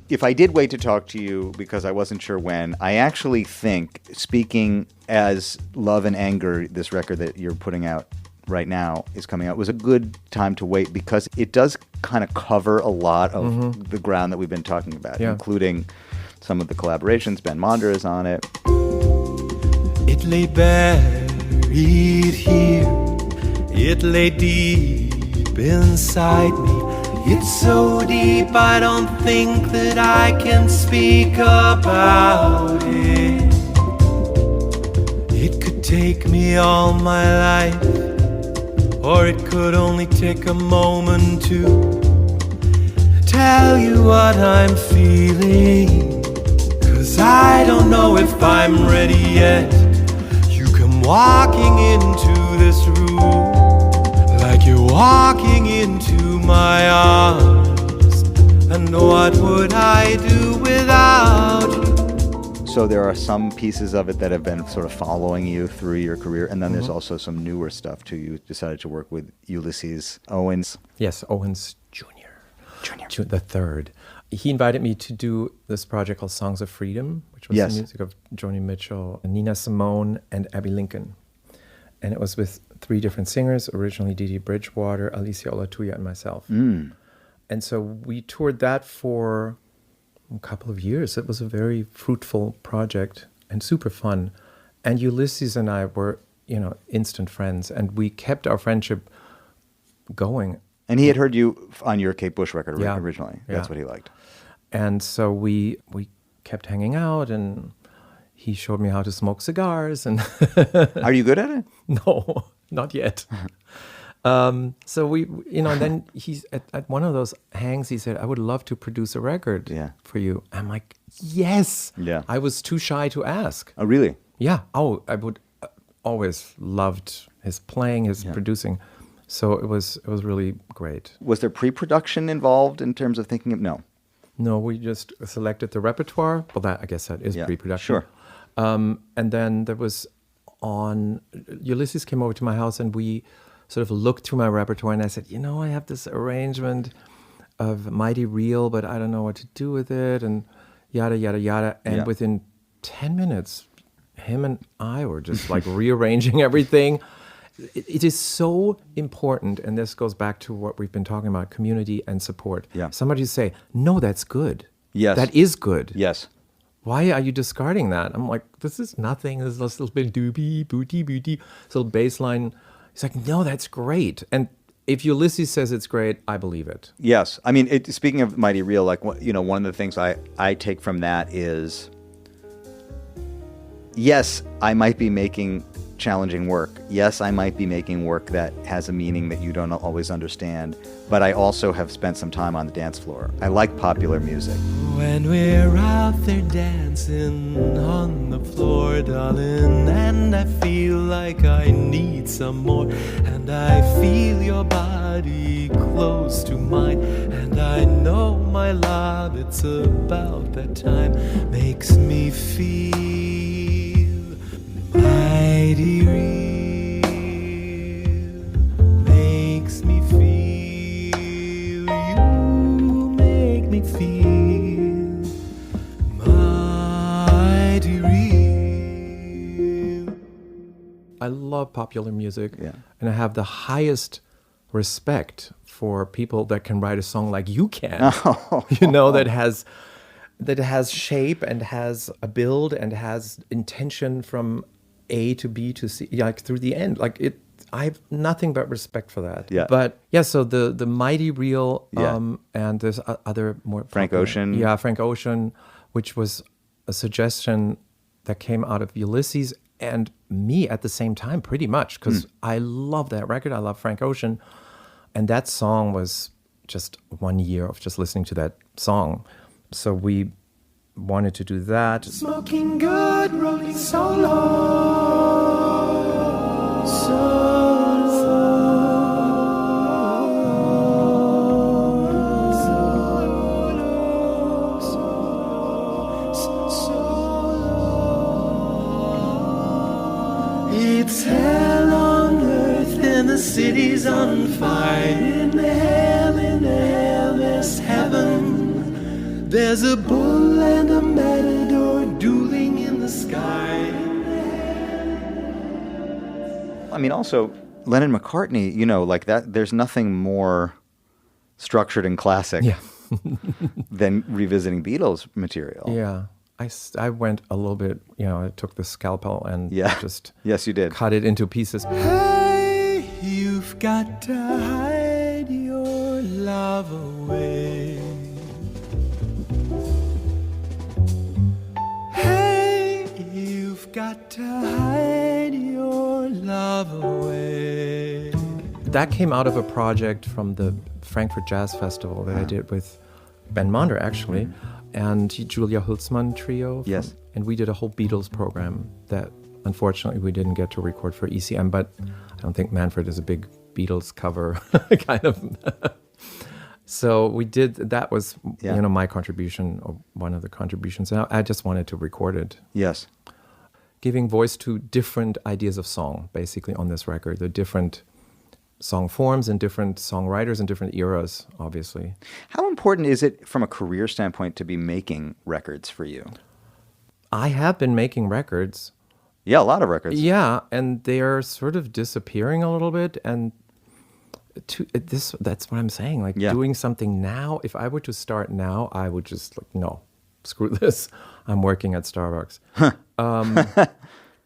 Speaker 1: If I did wait to talk to you because I wasn't sure when, I actually think, speaking as Love and Anger, this record that you're putting out right now is coming out, was a good time to wait because it does kind of cover a lot of the ground that we've been talking about, including some of the collaborations. Ben Monder is on it.
Speaker 2: It lay buried here. It lay deep inside me. It's so deep I don't think that I can speak about it. It could take me all my life, or it could only take a moment to tell you what I'm feeling. 'Cause I don't know if I'm ready yet. You come walking into this room like you're walking into my arms. And what would I do without you?
Speaker 1: So there are some pieces of it that have been sort of following you through your career, and then there's also some newer stuff too. You decided to work with Ulysses Owens.
Speaker 3: Yes, Owens Jr. The third. He invited me to do this project called Songs of Freedom, which was the music of Joni Mitchell, Nina Simone, and Abby Lincoln. And it was with 3 different singers, originally Dee Dee Bridgewater, Alicia Olatuya, and myself. And so we toured that for a couple of years. It was a very fruitful project and super fun. And Ulysses and I were, instant friends, and we kept our friendship going.
Speaker 1: And he had heard you on your Kate Bush record originally. That's what he liked.
Speaker 3: And so we kept hanging out, and he showed me how to smoke cigars. And
Speaker 1: Are you good at it?
Speaker 3: No, not yet. So we, and then he's at one of those hangs, he said, I would love to produce a record for you. I'm like, yes.
Speaker 1: Yeah.
Speaker 3: I was too shy to ask.
Speaker 1: Oh, really?
Speaker 3: Yeah. Oh, I would always loved his playing, his producing. So it was really great.
Speaker 1: Was there pre-production involved in terms of thinking of, no?
Speaker 3: No, we just selected the repertoire. Well, I guess that is pre-production.
Speaker 1: Sure.
Speaker 3: And then there was Ulysses came over to my house and we sort of looked through my repertoire and I said, I have this arrangement of Mighty Real, but I don't know what to do with it and yada, yada, yada. And within 10 minutes, him and I were just like rearranging everything. It is so important, and this goes back to what we've been talking about, community and support.
Speaker 1: Yeah.
Speaker 3: Somebody say, no, that's good.
Speaker 1: Yes.
Speaker 3: That is good.
Speaker 1: Yes.
Speaker 3: Why are you discarding that? I'm like, this is nothing. This is a little bit doobie, booty, this little bass line. He's like, no, that's great. And if Ulysses says it's great, I believe it.
Speaker 1: Yes. I mean, speaking of Mighty Real, like, one of the things I take from that is, yes, I might be making challenging work. Yes, I might be making work that has a meaning that you don't always understand, but I also have spent some time on the dance floor. I like popular music.
Speaker 2: When we're out there dancing on the floor, darling, and I feel like I need some more, and I feel your body close to mine, and I know, my love, it's about that time, makes me feel mighty real, makes me feel, you make me feel mighty real.
Speaker 3: I love popular music,
Speaker 1: Yeah.
Speaker 3: and I have the highest respect for people that can write a song like you can. that has shape and has a build and has intention from A to B to C, like through the end. Like it, I have nothing but respect for that.
Speaker 1: Yeah.
Speaker 3: But yeah, so the Mighty Real, and there's other more
Speaker 1: Frank
Speaker 3: popular-
Speaker 1: Ocean.
Speaker 3: Yeah, Frank Ocean, which was a suggestion that came out of Ulysses and me at the same time, pretty much, because I love that record. I love Frank Ocean, and that song was just 1 year of just listening to that song. So we wanted to do that.
Speaker 2: Smoking good, rolling solo. It's hell on earth and the city's on fire. In the hell, there's heaven. There's a bull and a matador dueling in the sky.
Speaker 1: I mean, also, Lennon McCartney, like that, there's nothing more structured and classic than revisiting Beatles material.
Speaker 3: Yeah. I went a little bit, I took the scalpel and just
Speaker 1: Yes, you did.
Speaker 3: cut it into pieces.
Speaker 2: Hey, you've got to hide your love away. Hey, you've got to hide your love away.
Speaker 3: That came out of a project from the Frankfurt Jazz Festival that I did with Ben Monder, actually, and Julia Hulsmann trio.
Speaker 1: Yes.
Speaker 3: And we did a whole Beatles program that unfortunately we didn't get to record for ECM, but I don't think Manfred is a big Beatles cover kind of. So we did, that was, my contribution, or one of the contributions. And I just wanted to record it.
Speaker 1: Yes.
Speaker 3: Giving voice to different ideas of song, basically, on this record. The different song forms and different songwriters and different eras, obviously.
Speaker 1: How important is it from a career standpoint to be making records for you?
Speaker 3: I have been making records.
Speaker 1: Yeah, a lot of records.
Speaker 3: Yeah, and they are sort of disappearing a little bit. And that's what I'm saying. Like doing something now, if I were to start now, I would just like, no, screw this. I'm working at Starbucks.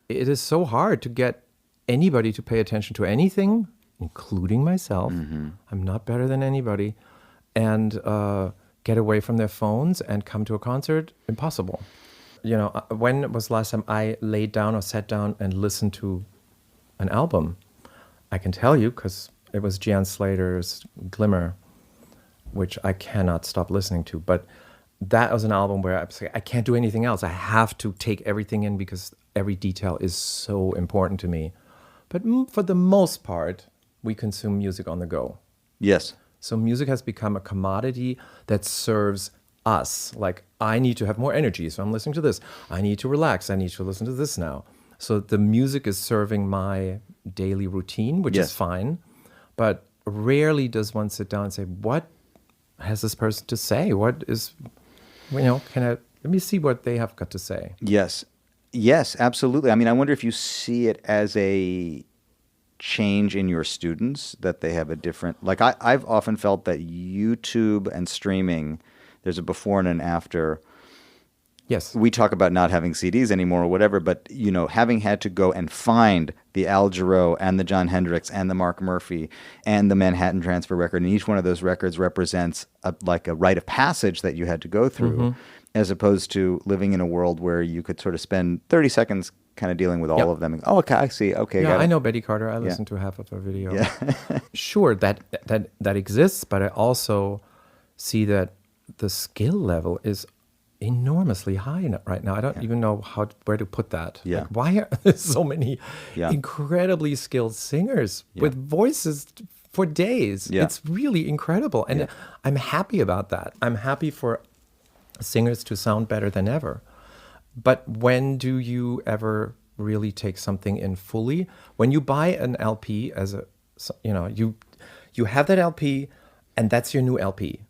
Speaker 3: It is so hard to get anybody to pay attention to anything, including myself. I'm not better than anybody. And get away from their phones and come to a concert, impossible. When was the last time I laid down or sat down and listened to an album? I can tell you because It was Jan Slater's Glimmer, which I cannot stop listening to. But that was an album where I can't do anything else. I have to take everything in because every detail is so important to me. But for the most part, we consume music on the go.
Speaker 1: Yes.
Speaker 3: So music has become a commodity that serves us. Like, I need to have more energy, so I'm listening to this. I need to relax. I need to listen to this now. So the music is serving my daily routine, which is fine. But rarely does one sit down and say, what has this person to say? What is, let me see what they have got to say.
Speaker 1: Yes. Yes, absolutely. I mean, I wonder if you see it as a change in your students, that they have a different, like I've often felt that YouTube and streaming, there's a before and an after.
Speaker 3: Yes.
Speaker 1: We talk about not having CDs anymore or whatever, but, having had to go and find the Al Jarreau and the Jon Hendricks and the Mark Murphy and the Manhattan Transfer record, and each one of those records represents a rite of passage that you had to go through, as opposed to living in a world where you could sort of spend 30 seconds kind of dealing with all of them. Oh, okay, I see. Okay,
Speaker 3: yeah, I know Betty Carter. I listened to half of her video. Yeah. Sure, that exists, but I also see that the skill level is enormously high right now. I don't even know where to put that.
Speaker 1: Yeah.
Speaker 3: Like, why are there so many incredibly skilled singers with voices for days?
Speaker 1: Yeah.
Speaker 3: It's really incredible, and I'm happy about that. I'm happy for singers to sound better than ever. But when do you ever really take something in fully? When you buy an LP you have that LP, and that's your new LP.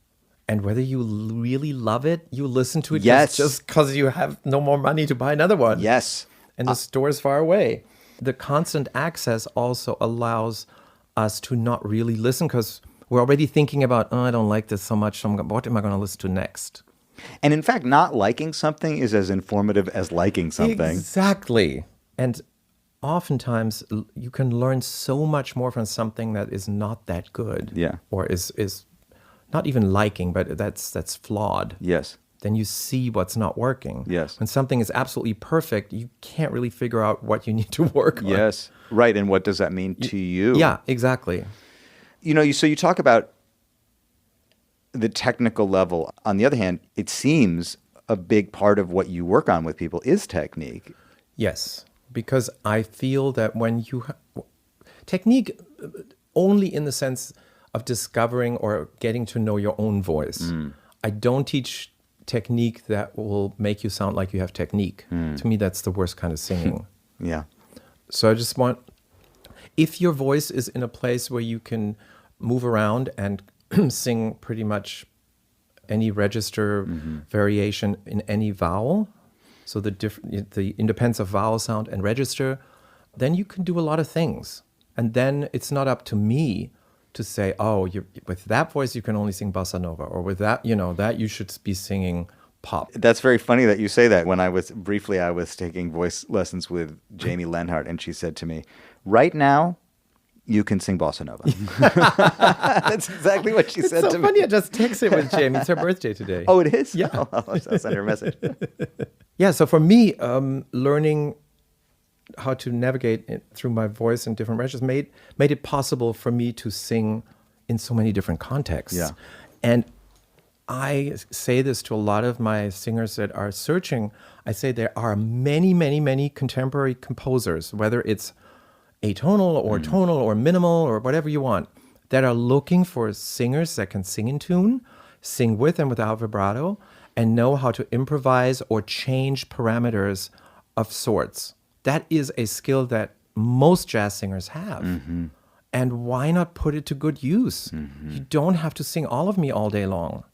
Speaker 3: And whether you really love it, you listen to it just because you have no more money to buy another one.
Speaker 1: Yes.
Speaker 3: And the store is far away. The constant access also allows us to not really listen because we're already thinking about, I don't like this so much, so what am I going to listen to next?
Speaker 1: And in fact, not liking something is as informative as liking something.
Speaker 3: Exactly. And oftentimes you can learn so much more from something that is not that good.
Speaker 1: Yeah.
Speaker 3: Or is not even liking, but that's flawed.
Speaker 1: Yes.
Speaker 3: Then you see what's not working.
Speaker 1: Yes.
Speaker 3: When something is absolutely perfect, you can't really figure out what you need to work on.
Speaker 1: Yes. Right. And what does that mean to you?
Speaker 3: Yeah, exactly.
Speaker 1: So you talk about the technical level. On the other hand, it seems a big part of what you work on with people is technique.
Speaker 3: Yes, because I feel that when you technique only in the sense of discovering or getting to know your own voice. I don't teach technique that will make you sound like you have technique. To me, that's the worst kind of singing.
Speaker 1: Yeah.
Speaker 3: So I just want, if your voice is in a place where you can move around and sing pretty much any register variation in any vowel, so the independence of vowel sound and register, then you can do a lot of things. And then it's not up to me to say, with that voice you can only sing bossa nova, or with that, that you should be singing pop.
Speaker 1: That's very funny that you say that. When I was taking voice lessons with Jamie Lenhart, and she said to me, right now, you can sing bossa nova. That's exactly what she said to me.
Speaker 3: It's so funny. I just texted with Jamie. It's her birthday today.
Speaker 1: Oh, it is?
Speaker 3: Yeah.
Speaker 1: I'll send her a message.
Speaker 3: Yeah, so for me, learning how to navigate through my voice in different registers made it possible for me to sing in so many different contexts.
Speaker 1: Yeah.
Speaker 3: And I say this to a lot of my singers that are searching. I say there are many, many, many contemporary composers, whether it's atonal or tonal or minimal or whatever you want, that are looking for singers that can sing in tune, sing with and without vibrato, and know how to improvise or change parameters of sorts. That is a skill that most jazz singers have. And why not put it to good use? You don't have to sing all of me all day long.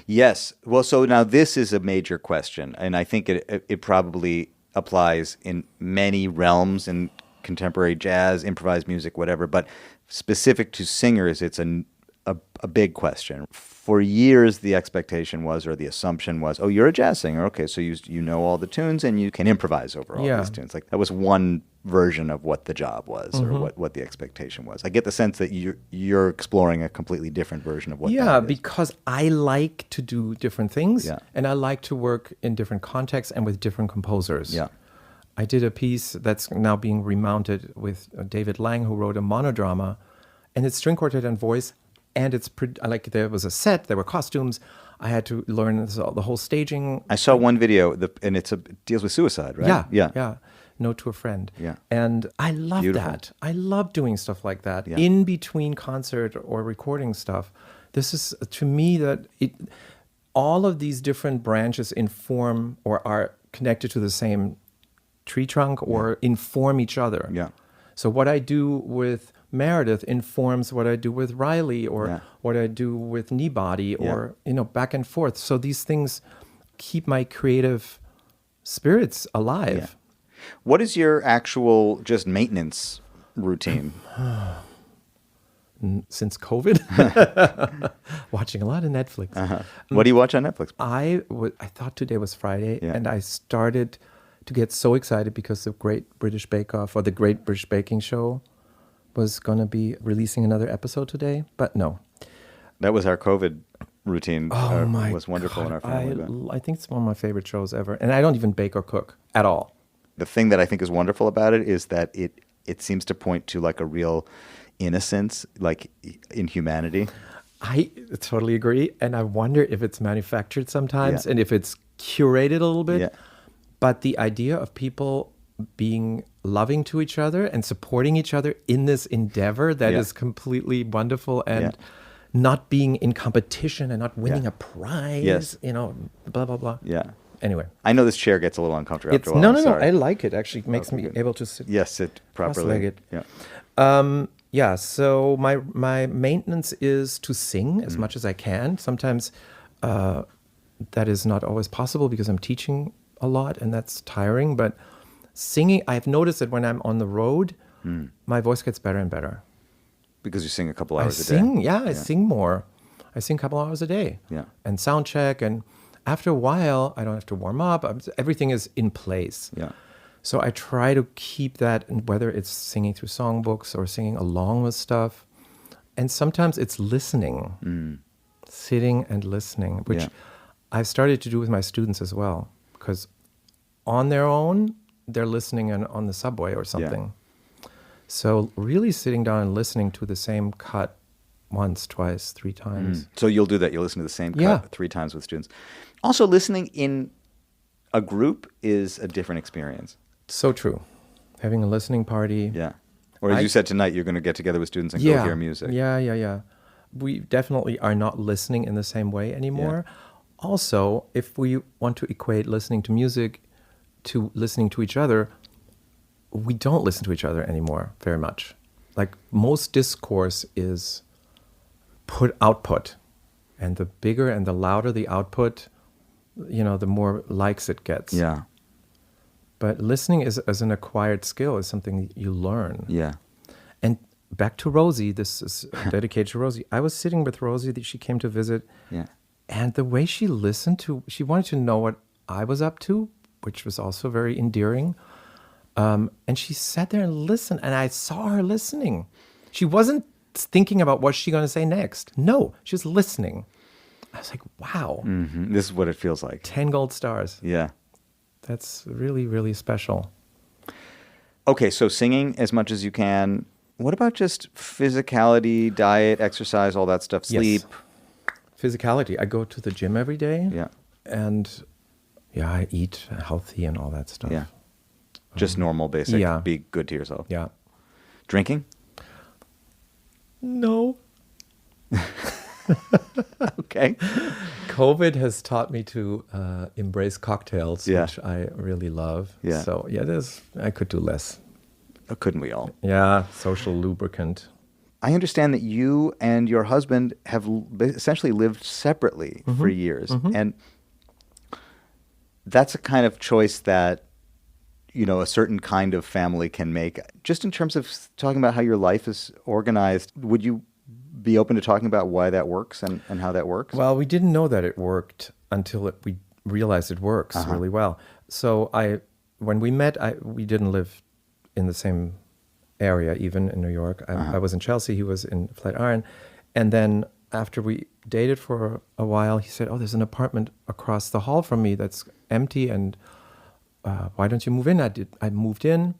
Speaker 1: Yes. Well, so now this is a major question, and I think it probably applies in many realms in contemporary jazz, improvised music, whatever. But specific to singers, it's a big question. For years, the expectation was, or the assumption was, oh, you're a jazz singer. Okay, so you know all the tunes and you can improvise over all these tunes. Like that was one version of what the job was, or what the expectation was. I get the sense that you're exploring a completely different version of what that is.
Speaker 3: Yeah, because I like to do different things, and I like to work in different contexts and with different composers.
Speaker 1: Yeah.
Speaker 3: I did a piece that's now being remounted with David Lang, who wrote a monodrama, and it's string quartet and voice, and it's like there was a set, there were costumes. I had to learn the whole staging.
Speaker 1: I saw one video, and it deals with suicide, right?
Speaker 3: Yeah. Note to a Friend.
Speaker 1: Yeah.
Speaker 3: And I love
Speaker 1: Beautiful.
Speaker 3: that. I love doing stuff like that
Speaker 1: Yeah.
Speaker 3: in between concert or recording stuff. This is, to me, all of these different branches inform or are connected to the same tree trunk or inform each other.
Speaker 1: Yeah.
Speaker 3: So what I do with Meredith informs what I do with Riley or what I do with Kneebody or, back and forth. So these things keep my creative spirits alive.
Speaker 1: Yeah. What is your actual just maintenance routine?
Speaker 3: Since COVID, watching a lot of Netflix.
Speaker 1: What do you watch on Netflix?
Speaker 3: I thought today was Friday,
Speaker 1: Yeah.
Speaker 3: and I started to get so excited because the Great British Bake Off or the Great British Baking Show was going to be releasing another episode today, but no.
Speaker 1: That was our COVID routine.
Speaker 3: Oh my
Speaker 1: was wonderful
Speaker 3: God.
Speaker 1: in our family.
Speaker 3: I think it's one of my favorite shows ever, and I don't even bake or cook at all.
Speaker 1: The thing that I think is wonderful about it is that it seems to point to like a real innocence, like in humanity.
Speaker 3: I totally agree, and I wonder if it's manufactured sometimes and if it's curated a little bit.
Speaker 1: Yeah.
Speaker 3: But the idea of people being loving to each other and supporting each other in this endeavor that is completely wonderful and not being in competition and not winning a prize, blah, blah, blah.
Speaker 1: Yeah.
Speaker 3: Anyway.
Speaker 1: I know this chair gets a little uncomfortable after a while.
Speaker 3: No,
Speaker 1: I'm
Speaker 3: no,
Speaker 1: sorry.
Speaker 3: I like it. Actually, it makes me able to sit.
Speaker 1: Yes, sit properly.
Speaker 3: Cross-legged.
Speaker 1: Yeah.
Speaker 3: So my maintenance is to sing as much as I can. Sometimes that is not always possible because I'm teaching a lot and that's tiring. But singing, I've noticed that when I'm on the road, my voice gets better and better.
Speaker 1: Because you sing a couple hours a day.
Speaker 3: I sing more. I sing a couple hours a day.
Speaker 1: Yeah.
Speaker 3: And sound check. And after a while, I don't have to warm up. Everything is in place.
Speaker 1: Yeah.
Speaker 3: So I try to keep that, and whether it's singing through songbooks or singing along with stuff. And sometimes it's listening, sitting and listening, which I've started to do with my students as well. Because on their own, they're listening on the subway or something. So really sitting down and listening to the same cut once, twice, 3 times.
Speaker 1: So you'll do that. You'll listen to the same cut 3 times with students. Also, listening in a group is a different experience.
Speaker 3: So true. Having a listening party.
Speaker 1: Yeah. Or as you said tonight, you're going to get together with students and go hear music.
Speaker 3: Yeah. We definitely are not listening in the same way anymore. Also, if we want to equate listening to music to listening to each other, we don't listen to each other anymore very much. Like most discourse is output. And the bigger and the louder the output, the more likes it gets.
Speaker 1: Yeah.
Speaker 3: But listening is an acquired skill, is something you learn.
Speaker 1: Yeah.
Speaker 3: And back to Rosie, this is dedicated to Rosie. I was sitting with Rosie, she came to visit.
Speaker 1: Yeah.
Speaker 3: And the way she listened she wanted to know what I was up to, which was also very endearing. And she sat there and listened, and I saw her listening. She wasn't thinking about what's she going to say next. No, she was listening. I was like, wow.
Speaker 1: Mm-hmm. This is what it feels like.
Speaker 3: 10 gold stars.
Speaker 1: Yeah.
Speaker 3: That's really, really special.
Speaker 1: Okay, so singing as much as you can. What about just physicality, diet, exercise, all that stuff, sleep?
Speaker 3: Yes. Physicality. I go to the gym every day.
Speaker 1: Yeah.
Speaker 3: And I eat healthy and all that stuff.
Speaker 1: Yeah. Just normal, basic.
Speaker 3: Yeah.
Speaker 1: Be good to yourself.
Speaker 3: Yeah.
Speaker 1: Drinking?
Speaker 3: No.
Speaker 1: Okay.
Speaker 3: COVID has taught me to embrace cocktails, which I really love.
Speaker 1: Yeah.
Speaker 3: So, I could do less.
Speaker 1: Oh, couldn't we all?
Speaker 3: Yeah, social lubricant.
Speaker 1: I understand that you and your husband have essentially lived separately for years. And that's a kind of choice that, a certain kind of family can make. Just in terms of talking about how your life is organized, would you be open to talking about why that works and how that works?
Speaker 3: Well, we didn't know that it worked until we realized it works really well. So when we met, we didn't live in the same area, even in New York. I was in Chelsea, he was in Flatiron. And then after we dated for a while, he said, there's an apartment across the hall from me that's empty, and why don't you move in? I moved in.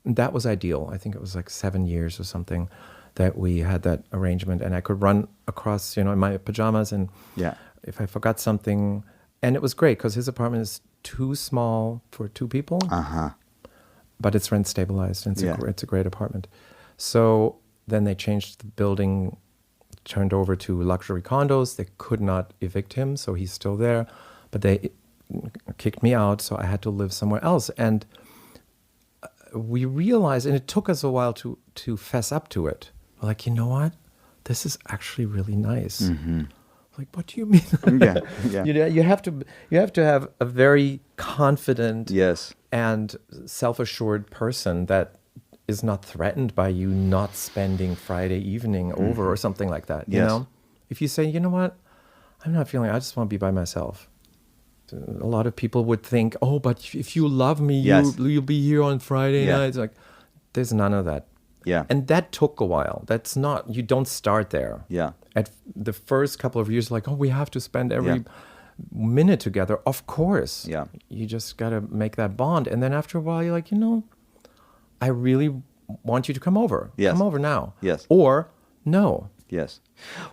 Speaker 3: And that was ideal. I think it was like 7 years or something. that we had that arrangement, and I could run across, in my pajamas, and
Speaker 1: Yeah.
Speaker 3: if I forgot something, and it was great because his apartment is too small for 2 people, but it's rent stabilized, and it's a great apartment. So then they changed the building, turned over to luxury condos. They could not evict him, so he's still there, but they kicked me out, so I had to live somewhere else. And we realized, and it took us a while to fess up to it. We're like, you know what? This is actually really nice.
Speaker 1: Mm-hmm.
Speaker 3: Like, what do you mean?
Speaker 1: Yeah.
Speaker 3: You have to have a very confident
Speaker 1: Yes.
Speaker 3: and self-assured person that is not threatened by you not spending Friday evening over or something like that. You
Speaker 1: Yes.
Speaker 3: know, if you say, you know what, I'm not feeling, I just want to be by myself. A lot of people would think, oh, but if you love me,
Speaker 1: Yes.
Speaker 3: you'll be here on Friday
Speaker 1: Yeah.
Speaker 3: nights. Like, there's none of that.
Speaker 1: Yeah.
Speaker 3: And that took a while. That's not, you don't start there.
Speaker 1: Yeah.
Speaker 3: At the first couple of years, like, oh, we have to spend every minute together. Of course.
Speaker 1: Yeah.
Speaker 3: You just got to make that bond. And then after a while, you're like, I really want you to come over.
Speaker 1: Yes.
Speaker 3: Come over now.
Speaker 1: Yes.
Speaker 3: Or no.
Speaker 1: Yes.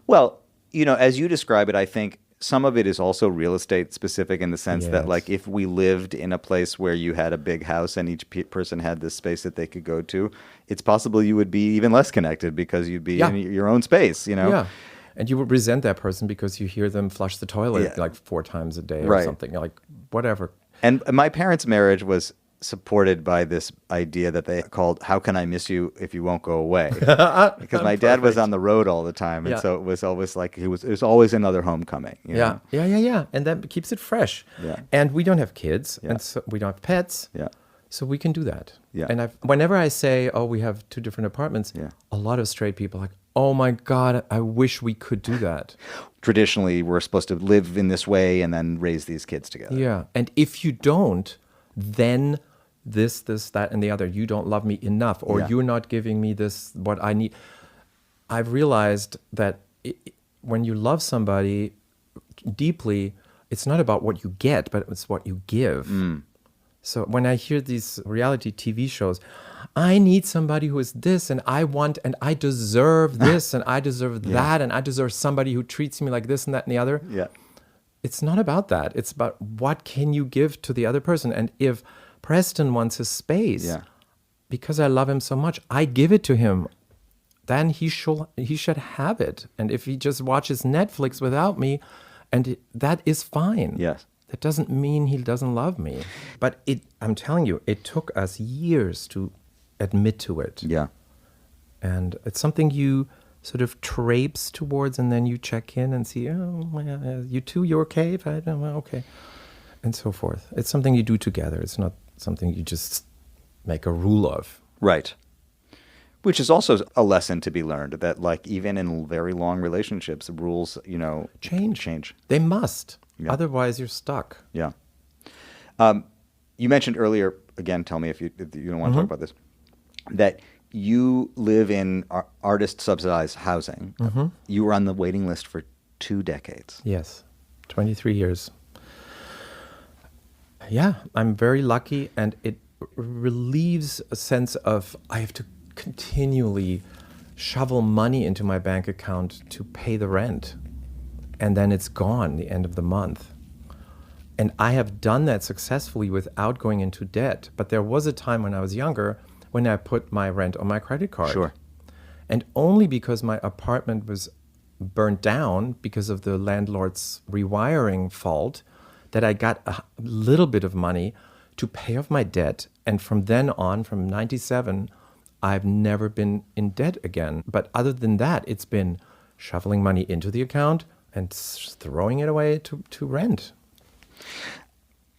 Speaker 1: Well, as you describe it, I think some of it is also real estate specific in the sense that,
Speaker 3: Yes.
Speaker 1: like, if we lived in a place where you had a big house and each person had this space that they could go to, it's possible you would be even less connected because you'd be in your own space,
Speaker 3: Yeah. And you would resent that person because you hear them flush the toilet
Speaker 1: Yeah.
Speaker 3: like 4 times a day or
Speaker 1: Right.
Speaker 3: something. You're like, whatever.
Speaker 1: And my parents' marriage was supported by this idea that they called "How can I miss you if you won't go away?" Because my dad was on the road all the time, and
Speaker 3: Yeah.
Speaker 1: so it was always like it was always another homecoming. you know?
Speaker 3: Yeah. And that keeps it fresh.
Speaker 1: Yeah.
Speaker 3: And we don't have kids,
Speaker 1: Yeah.
Speaker 3: and so we don't have pets.
Speaker 1: Yeah.
Speaker 3: So we can do that.
Speaker 1: Yeah.
Speaker 3: And whenever I say, oh, we have 2 different apartments,
Speaker 1: Yeah.
Speaker 3: a lot of straight people are like, oh my God, I wish we could do that.
Speaker 1: Traditionally, we're supposed to live in this way and then raise these kids together.
Speaker 3: Yeah. And if you don't, then this, that, and the other, you don't love me enough, or
Speaker 1: Yeah.
Speaker 3: you're not giving me this, what I need. I've realized that when you love somebody deeply, it's not about what you get, but it's what you give. So when I hear these reality TV shows, I need somebody who is this, and I want, and I deserve this, and I deserve that, and I deserve somebody who treats me like this and that and the other.
Speaker 1: Yeah.
Speaker 3: It's not about that. It's about what can you give to the other person. And if Preston wants his space,
Speaker 1: Yeah.
Speaker 3: because I love him so much, I give it to him. Then he should have it. And if he just watches Netflix without me, and that is fine.
Speaker 1: Yes.
Speaker 3: That doesn't mean he doesn't love me. But I'm telling you, it took us years to admit to it.
Speaker 1: Yeah.
Speaker 3: And it's something you sort of traipse towards, and then you check in and see, oh, you too, you're okay? If I don't, well, okay. And so forth. It's something you do together. It's not something you just make a rule of.
Speaker 1: Right. Which is also a lesson to be learned that, like, even in very long relationships, rules, change.
Speaker 3: They must.
Speaker 1: Yeah.
Speaker 3: Otherwise, you're stuck.
Speaker 1: Yeah. You mentioned earlier, again, tell me if you don't want to talk about this, that you live in artist-subsidized housing. You were on the waiting list for 2 decades.
Speaker 3: Yes, 23 years. Yeah, I'm very lucky, and it relieves a sense of I have to continually shovel money into my bank account to pay the rent, and then it's gone the end of the month. And I have done that successfully without going into debt. But there was a time when I was younger when I put my rent on my credit card.
Speaker 1: Sure.
Speaker 3: And only because my apartment was burnt down because of the landlord's rewiring fault that I got a little bit of money to pay off my debt. And from then on, from 97, I've never been in debt again. But other than that, it's been shoveling money into the account and throwing it away to rent.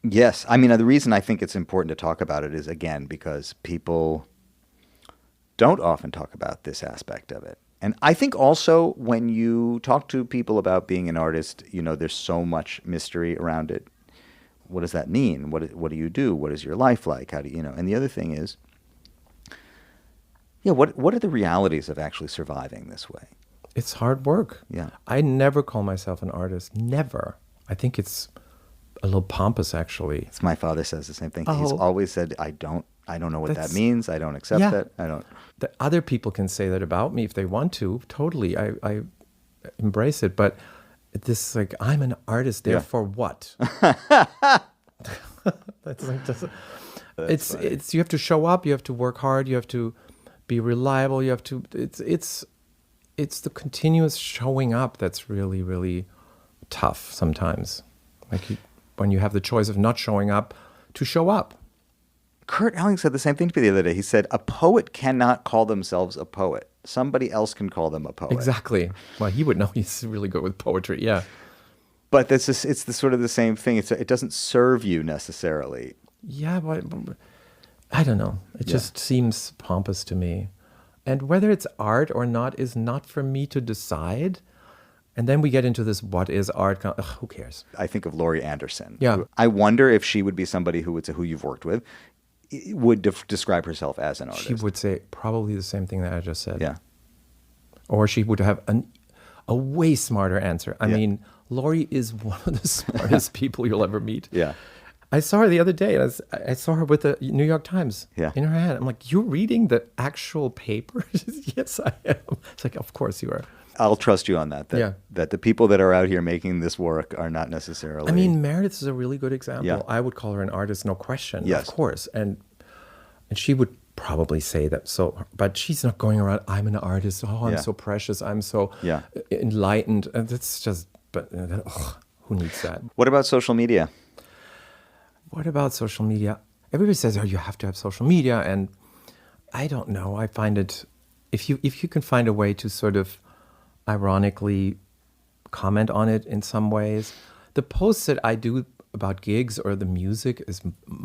Speaker 1: Yes. I mean, the reason I think it's important to talk about it is, again, because people don't often talk about this aspect of it. And I think also when you talk to people about being an artist, there's so much mystery around it. What does that mean? What do you do? What is your life like? How do you know? And the other thing is, what are the realities of actually surviving this way?
Speaker 3: It's hard work.
Speaker 1: Yeah.
Speaker 3: I never call myself an artist. Never. I think it's a little pompous, actually.
Speaker 1: My father says the same thing. He's
Speaker 3: Oh.
Speaker 1: always said, I don't I don't know what that means. I don't accept that. I don't.
Speaker 3: The other people can say that about me if they want to. Totally. I embrace it. But this, like, I'm an artist, therefore what? It's you have to show up, you have to work hard, you have to be reliable, you have to it's the continuous showing up that's really, really tough sometimes. Like when you have the choice of not showing up to show up.
Speaker 1: Kurt Elling said the same thing to me the other day. He said, a poet cannot call themselves a poet. Somebody else can call them a poet.
Speaker 3: Exactly. Well, he would know. He's really good with poetry. Yeah.
Speaker 1: But it's the sort of the same thing. It doesn't serve you necessarily.
Speaker 3: Yeah, but I don't know. It just seems pompous to me. And whether it's art or not is not for me to decide. And then we get into this, what is art? Who cares?
Speaker 1: I think of Laurie Anderson.
Speaker 3: Yeah.
Speaker 1: I wonder if she would be somebody who you've worked with, would describe herself as an artist.
Speaker 3: She would say probably the same thing that I just said.
Speaker 1: Yeah.
Speaker 3: Or she would have a way smarter answer. I mean, Laurie is one of the smartest people you'll ever meet.
Speaker 1: Yeah.
Speaker 3: I saw her the other day. I saw her with the New York Times in her hand. I'm like, you're reading the actual paper? Yes, I am. It's like, of course you are.
Speaker 1: I'll trust you on that. That the people that are out here making this work are not necessarily...
Speaker 3: I mean, Meredith is a really good example.
Speaker 1: Yeah.
Speaker 3: I would call her an artist, no question.
Speaker 1: Yes.
Speaker 3: Of course. And she would probably say that. So, but she's not going around, I'm an artist. Oh, I'm so precious. I'm so enlightened. And it's just, but who needs that?
Speaker 1: What about social media?
Speaker 3: What about social media? Everybody says, oh, you have to have social media. And I don't know. I find it, if you can find a way to sort of ironically comment on it in some ways. The posts that I do about gigs or the music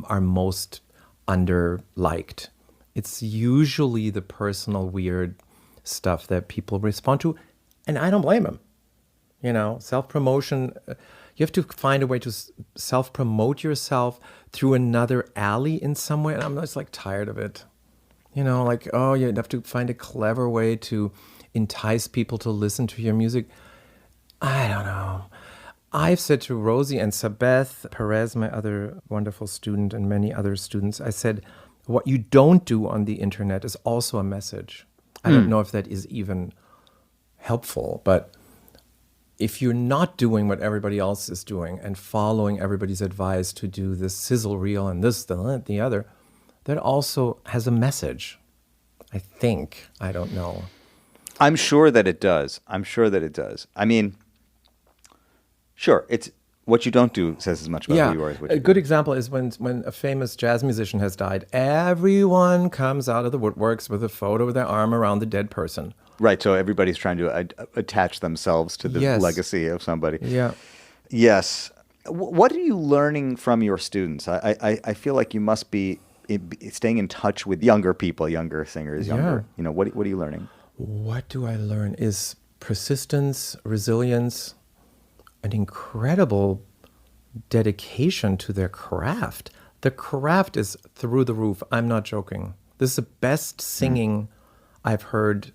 Speaker 3: are most under-liked. It's usually the personal weird stuff that people respond to, and I don't blame them. You know, self-promotion, you have to find a way to self-promote yourself through another alley in some way, and I'm just like tired of it. You know, like, oh, you have to find a clever way to entice people to listen to your music. I don't know. I've said to Rosie and Sabeth Perez, my other wonderful student, and many other students, I said, what you don't do on the internet is also a message. I don't know if that is even helpful, but if you're not doing what everybody else is doing and following everybody's advice to do this sizzle reel and this, the other, that also has a message. I think. I don't know.
Speaker 1: I'm sure that it does. I mean, sure, it's what you don't do says as much about who you are as what you
Speaker 3: do. A good example is when a famous jazz musician has died, everyone comes out of the woodworks with a photo of their arm around the dead person.
Speaker 1: Right, so everybody's trying to attach themselves to the legacy of somebody.
Speaker 3: Yeah.
Speaker 1: Yes. What are you learning from your students? I feel like you must be staying in touch with younger people, younger singers, younger. You know, what are you learning?
Speaker 3: What do I learn is persistence, resilience, an incredible dedication to their craft. The craft is through the roof. I'm not joking. This is the best singing I've heard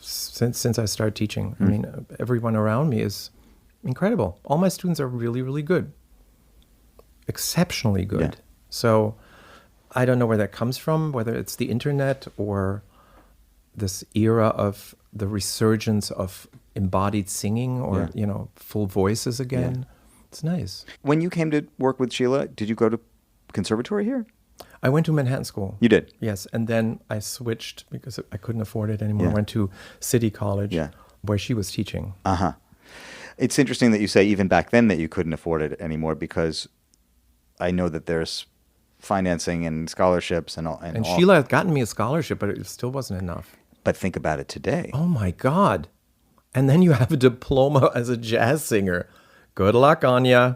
Speaker 3: since I started teaching. I mean, everyone around me is incredible. All my students are really, really good. Exceptionally good.
Speaker 1: Yeah.
Speaker 3: So I don't know where that comes from, whether it's the internet or this era of the resurgence of embodied singing or, you know, full voices again. Yeah. It's nice.
Speaker 1: When you came to work with Sheila, did you go to conservatory here?
Speaker 3: I went to Manhattan School.
Speaker 1: You did?
Speaker 3: Yes. And then I switched because I couldn't afford it anymore. I went to City College where she was teaching.
Speaker 1: Uh-huh. It's interesting that you say even back then that you couldn't afford it anymore, because I know that there's financing and scholarships and all.
Speaker 3: And Sheila had gotten me a scholarship, but it still wasn't enough.
Speaker 1: But think about it today.
Speaker 3: Oh, my God. And then you have a diploma as a jazz singer. Good luck on ya.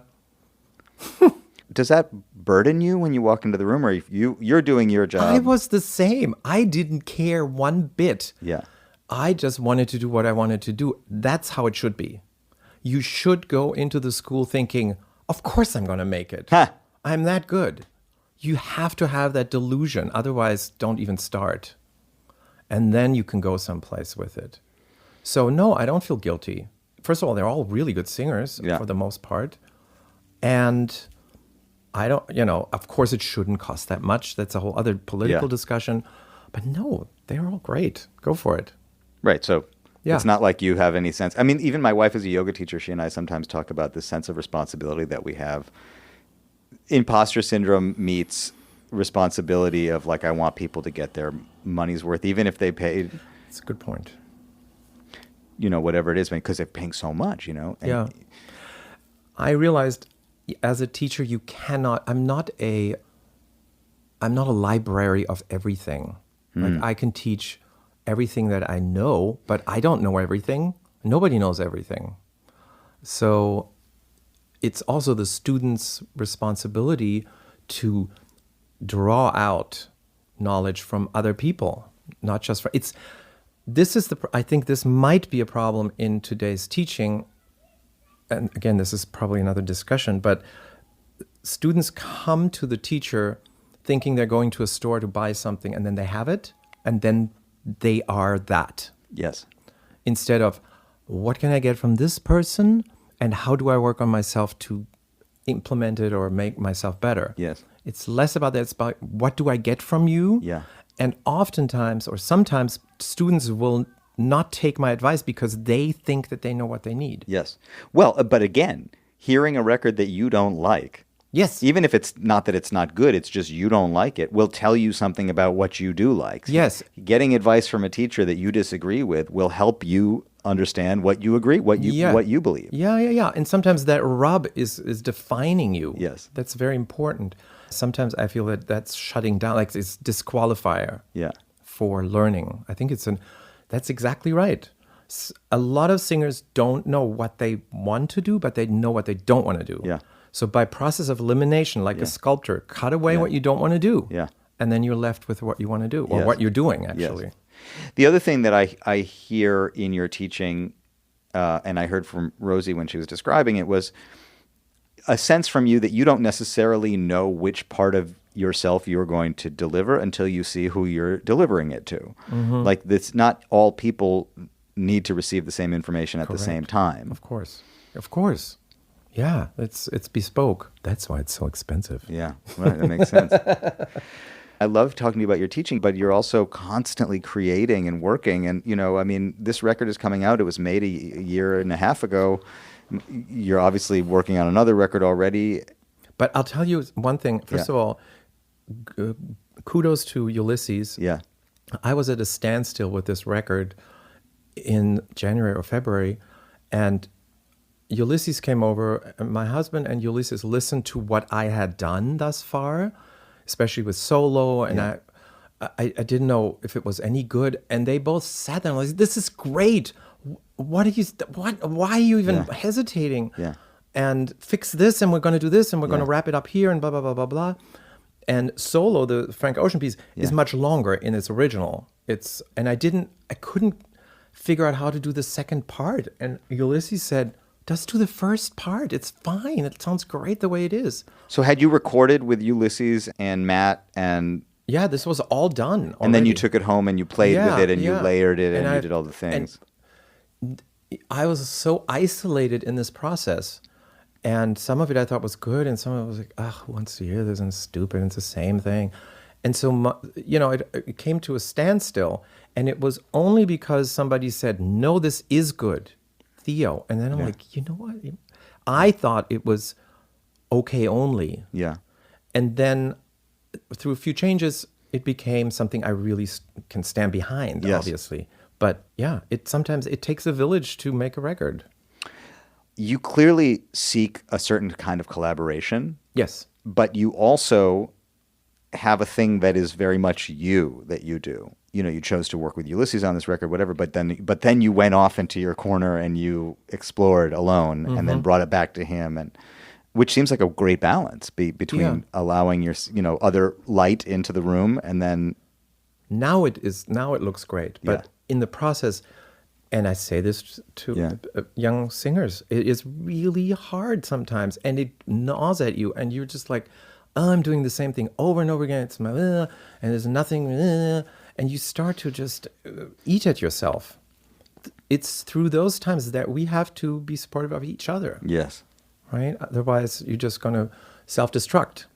Speaker 1: Does that burden you when you walk into the room, or you're doing your job?
Speaker 3: I was the same. I didn't care one bit.
Speaker 1: Yeah.
Speaker 3: I just wanted to do what I wanted to do. That's how it should be. You should go into the school thinking, of course I'm going to make it. I'm that good. You have to have that delusion. Otherwise, don't even start. And then you can go someplace with it. So no, I don't feel guilty. First of all, they're all really good singers for the most part. And I don't, of course it shouldn't cost that much. That's a whole other political discussion. But no, they're all great. Go for it.
Speaker 1: Right. So
Speaker 3: Yeah.
Speaker 1: it's not like you have any sense. I mean, even my wife is a yoga teacher. She and I sometimes talk about this sense of responsibility that we have. Imposter syndrome meets responsibility of like, I want people to get their money's worth, even if they paid,
Speaker 3: It's a good point.
Speaker 1: Whatever it is, because they're paying so much, And
Speaker 3: Yeah. I realized as a teacher, you cannot, I'm not a library of everything. Like I can teach everything that I know, but I don't know everything. Nobody knows everything. So it's also the student's responsibility to draw out knowledge from other people, not just for, I think this might be a problem in today's teaching. And again, this is probably another discussion, but students come to the teacher thinking they're going to a store to buy something, and then they have it, and then they are that.
Speaker 1: Yes.
Speaker 3: Instead of, what can I get from this person, and how do I work on myself to implement it or make myself better?
Speaker 1: Yes.
Speaker 3: It's less about that. It's about, what do I get from you?
Speaker 1: Yeah.
Speaker 3: And oftentimes, or sometimes, students will not take my advice because they think that they know what they need.
Speaker 1: Yes. Well, but again, hearing a record that you don't like,
Speaker 3: Yes.
Speaker 1: even if it's not that it's not good, it's just you don't like it, will tell you something about what you do like.
Speaker 3: Yes.
Speaker 1: Getting advice from a teacher that you disagree with will help you understand what you agree, what you believe.
Speaker 3: Yeah. And sometimes that rub is defining you.
Speaker 1: Yes.
Speaker 3: That's very important. Sometimes I feel that that's shutting down, like it's disqualifier
Speaker 1: Yeah.
Speaker 3: for learning. I think that's exactly right. A lot of singers don't know what they want to do, but they know what they don't want to do.
Speaker 1: Yeah.
Speaker 3: So by process of elimination, like a sculptor, cut away what you don't want to do.
Speaker 1: Yeah.
Speaker 3: And then you're left with what you want to do, or
Speaker 1: Yes.
Speaker 3: what you're doing, actually.
Speaker 1: Yes. The other thing that I hear in your teaching, and I heard from Rosie when she was describing it, was a sense from you that you don't necessarily know which part of yourself you're going to deliver until you see who you're delivering it to.
Speaker 3: Mm-hmm.
Speaker 1: Like, it's not all people need to receive the same information at the same time.
Speaker 3: Of course. Yeah, it's bespoke. That's why it's so expensive.
Speaker 1: Yeah, right, that makes sense. I love talking to you about your teaching, but you're also constantly creating and working. And, this record is coming out. It was made a year and a half ago. You're obviously working on another record already.
Speaker 3: But I'll tell you one thing. First of all, kudos to Ulysses.
Speaker 1: Yeah.
Speaker 3: I was at a standstill with this record in January or February, and Ulysses came over, and my husband and Ulysses listened to what I had done thus far, especially with solo, and I didn't know if it was any good, and they both sat there and like, this is great. Why are you even hesitating?
Speaker 1: Yeah.
Speaker 3: And fix this, and we're going to do this, and we're going to wrap it up here, and blah, blah, blah, blah, blah. And solo, the Frank Ocean piece, is much longer in its original. And I couldn't figure out how to do the second part. And Ulysses said, just do the first part. It's fine. It sounds great the way it is.
Speaker 1: So had you recorded with Ulysses and Matt and...
Speaker 3: Yeah, this was all done already.
Speaker 1: And then you took it home and you played with it and you layered it and you did all the things.
Speaker 3: And I was so isolated in this process. And some of it I thought was good, and some of it was like, who wants to hear this? And it's stupid, and it's the same thing. And so, it came to a standstill. And it was only because somebody said, no, this is good, Theo. And then I'm like, you know what? I thought it was okay only.
Speaker 1: Yeah.
Speaker 3: And then through a few changes, it became something I really can stand behind, obviously. But sometimes it takes a village to make a record.
Speaker 1: You clearly seek a certain kind of collaboration.
Speaker 3: Yes.
Speaker 1: But you also have a thing that is very much you that you do. You chose to work with Ulysses on this record, whatever, but then you went off into your corner and you explored alone and then brought it back to him, and which seems like a great balance between allowing your other light into the room and then
Speaker 3: now it looks great, but in the process, and I say this to young singers, it is really hard sometimes, and it gnaws at you, and you're just like, I'm doing the same thing over and over again. It's my and there's nothing, and you start to just eat at yourself. It's through those times that we have to be supportive of each other.
Speaker 1: Yes.
Speaker 3: Right? Otherwise, you're just going to self-destruct.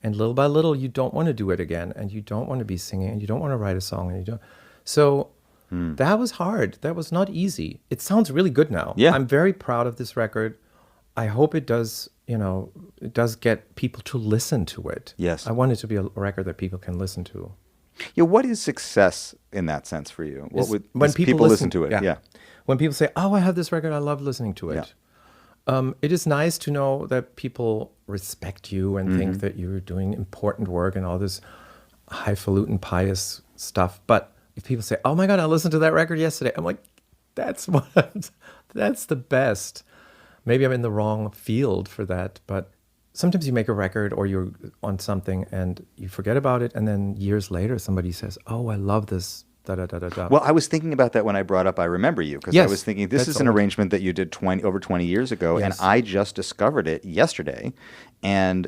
Speaker 3: And little by little, you don't want to do it again, and you don't want to be singing, and you don't want to write a song, and you don't. So that was hard. That was not easy. It sounds really good now.
Speaker 1: Yeah.
Speaker 3: I'm very proud of this record. I hope it does, it does get people to listen to it.
Speaker 1: Yes.
Speaker 3: I want it to be a record that people can listen to.
Speaker 1: Yeah, what is success in that sense for you? What
Speaker 3: Is
Speaker 1: would
Speaker 3: when
Speaker 1: people listen to it?
Speaker 3: Yeah. When people say, "Oh, I have this record, I love listening to it." It is nice to know that people respect you and think that you're doing important work and all this highfalutin, pious stuff. But if people say, "Oh my God, I listened to that record yesterday," I'm like, that's the best. Maybe I'm in the wrong field for that, but sometimes you make a record or you're on something and you forget about it, and then years later somebody says, "Oh, I love this." Da, da, da, da, da.
Speaker 1: Well, I was thinking about that when I brought up I Remember You, because I
Speaker 3: Yes,
Speaker 1: was thinking this
Speaker 3: that's
Speaker 1: is an
Speaker 3: old.
Speaker 1: arrangement that you did over 20 years ago, and
Speaker 3: Yes.
Speaker 1: I just discovered it yesterday, and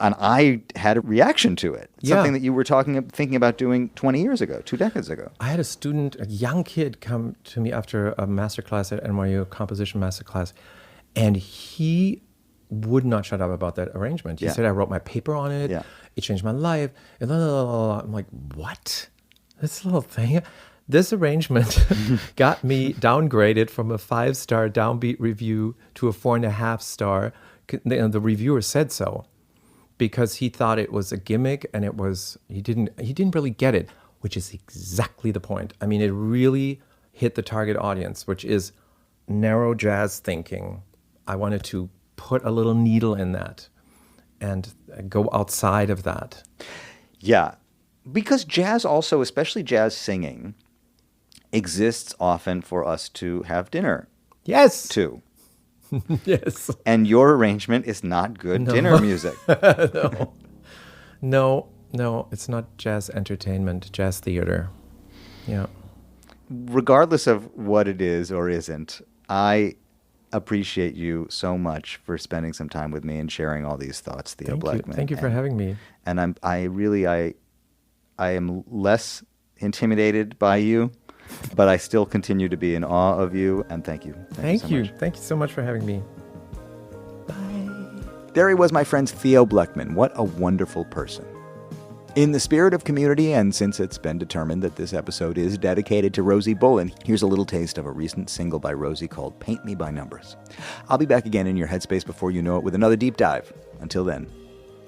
Speaker 1: I had a reaction to it.
Speaker 3: Yeah.
Speaker 1: Something that you were thinking about doing 20 years ago, 2 decades ago.
Speaker 3: I had a student, a young kid, come to me after a masterclass at NYU, composition masterclass, and he would not shut up about that arrangement. He
Speaker 1: Yeah.
Speaker 3: said, "I wrote my paper on it.
Speaker 1: Yeah.
Speaker 3: It changed my life." And blah, blah, blah, blah. I'm like, "What? This little thing?" This arrangement got me downgraded from a 5-star downbeat review to a 4.5-star. The reviewer said so because he thought it was a gimmick, and he didn't really get it, which is exactly the point. I mean, it really hit the target audience, which is narrow jazz thinking. I wanted to put a little needle in that and go outside of that.
Speaker 1: Yeah, because jazz also, especially jazz singing, exists often for us to have dinner
Speaker 3: Yes.
Speaker 1: to.
Speaker 3: Yes.
Speaker 1: And your arrangement is not good dinner music.
Speaker 3: No, it's not jazz entertainment, jazz theater. Yeah.
Speaker 1: Regardless of what it is or isn't, I appreciate you so much for spending some time with me and sharing all these thoughts, Theo Bleckmann.
Speaker 3: Thank you for having me.
Speaker 1: And I am less intimidated by you, but I still continue to be in awe of you. And thank you.
Speaker 3: Thank you.
Speaker 1: So much.
Speaker 3: Thank you so much for having me.
Speaker 1: There he was, my friend Theo Bleckmann. What a wonderful person. In the spirit of community, and since it's been determined that this episode is dedicated to Rosie Bullen, here's a little taste of a recent single by Rosie called Paint Me by Numbers. I'll be back again in your headspace before you know it with another deep dive. Until then,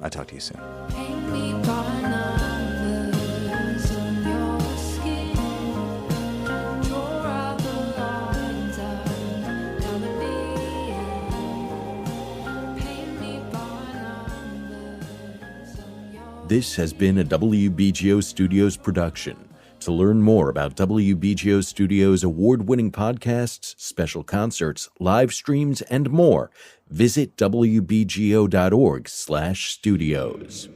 Speaker 1: I'll talk to you soon.
Speaker 6: Paint me by numbers on your skin. Draw out the lines I'm gonna be in. Paint me by numbers on your
Speaker 7: This has been a WBGO Studios production. To learn more about WBGO Studios' award-winning podcasts, special concerts, live streams, and more, visit wbgo.org/studios.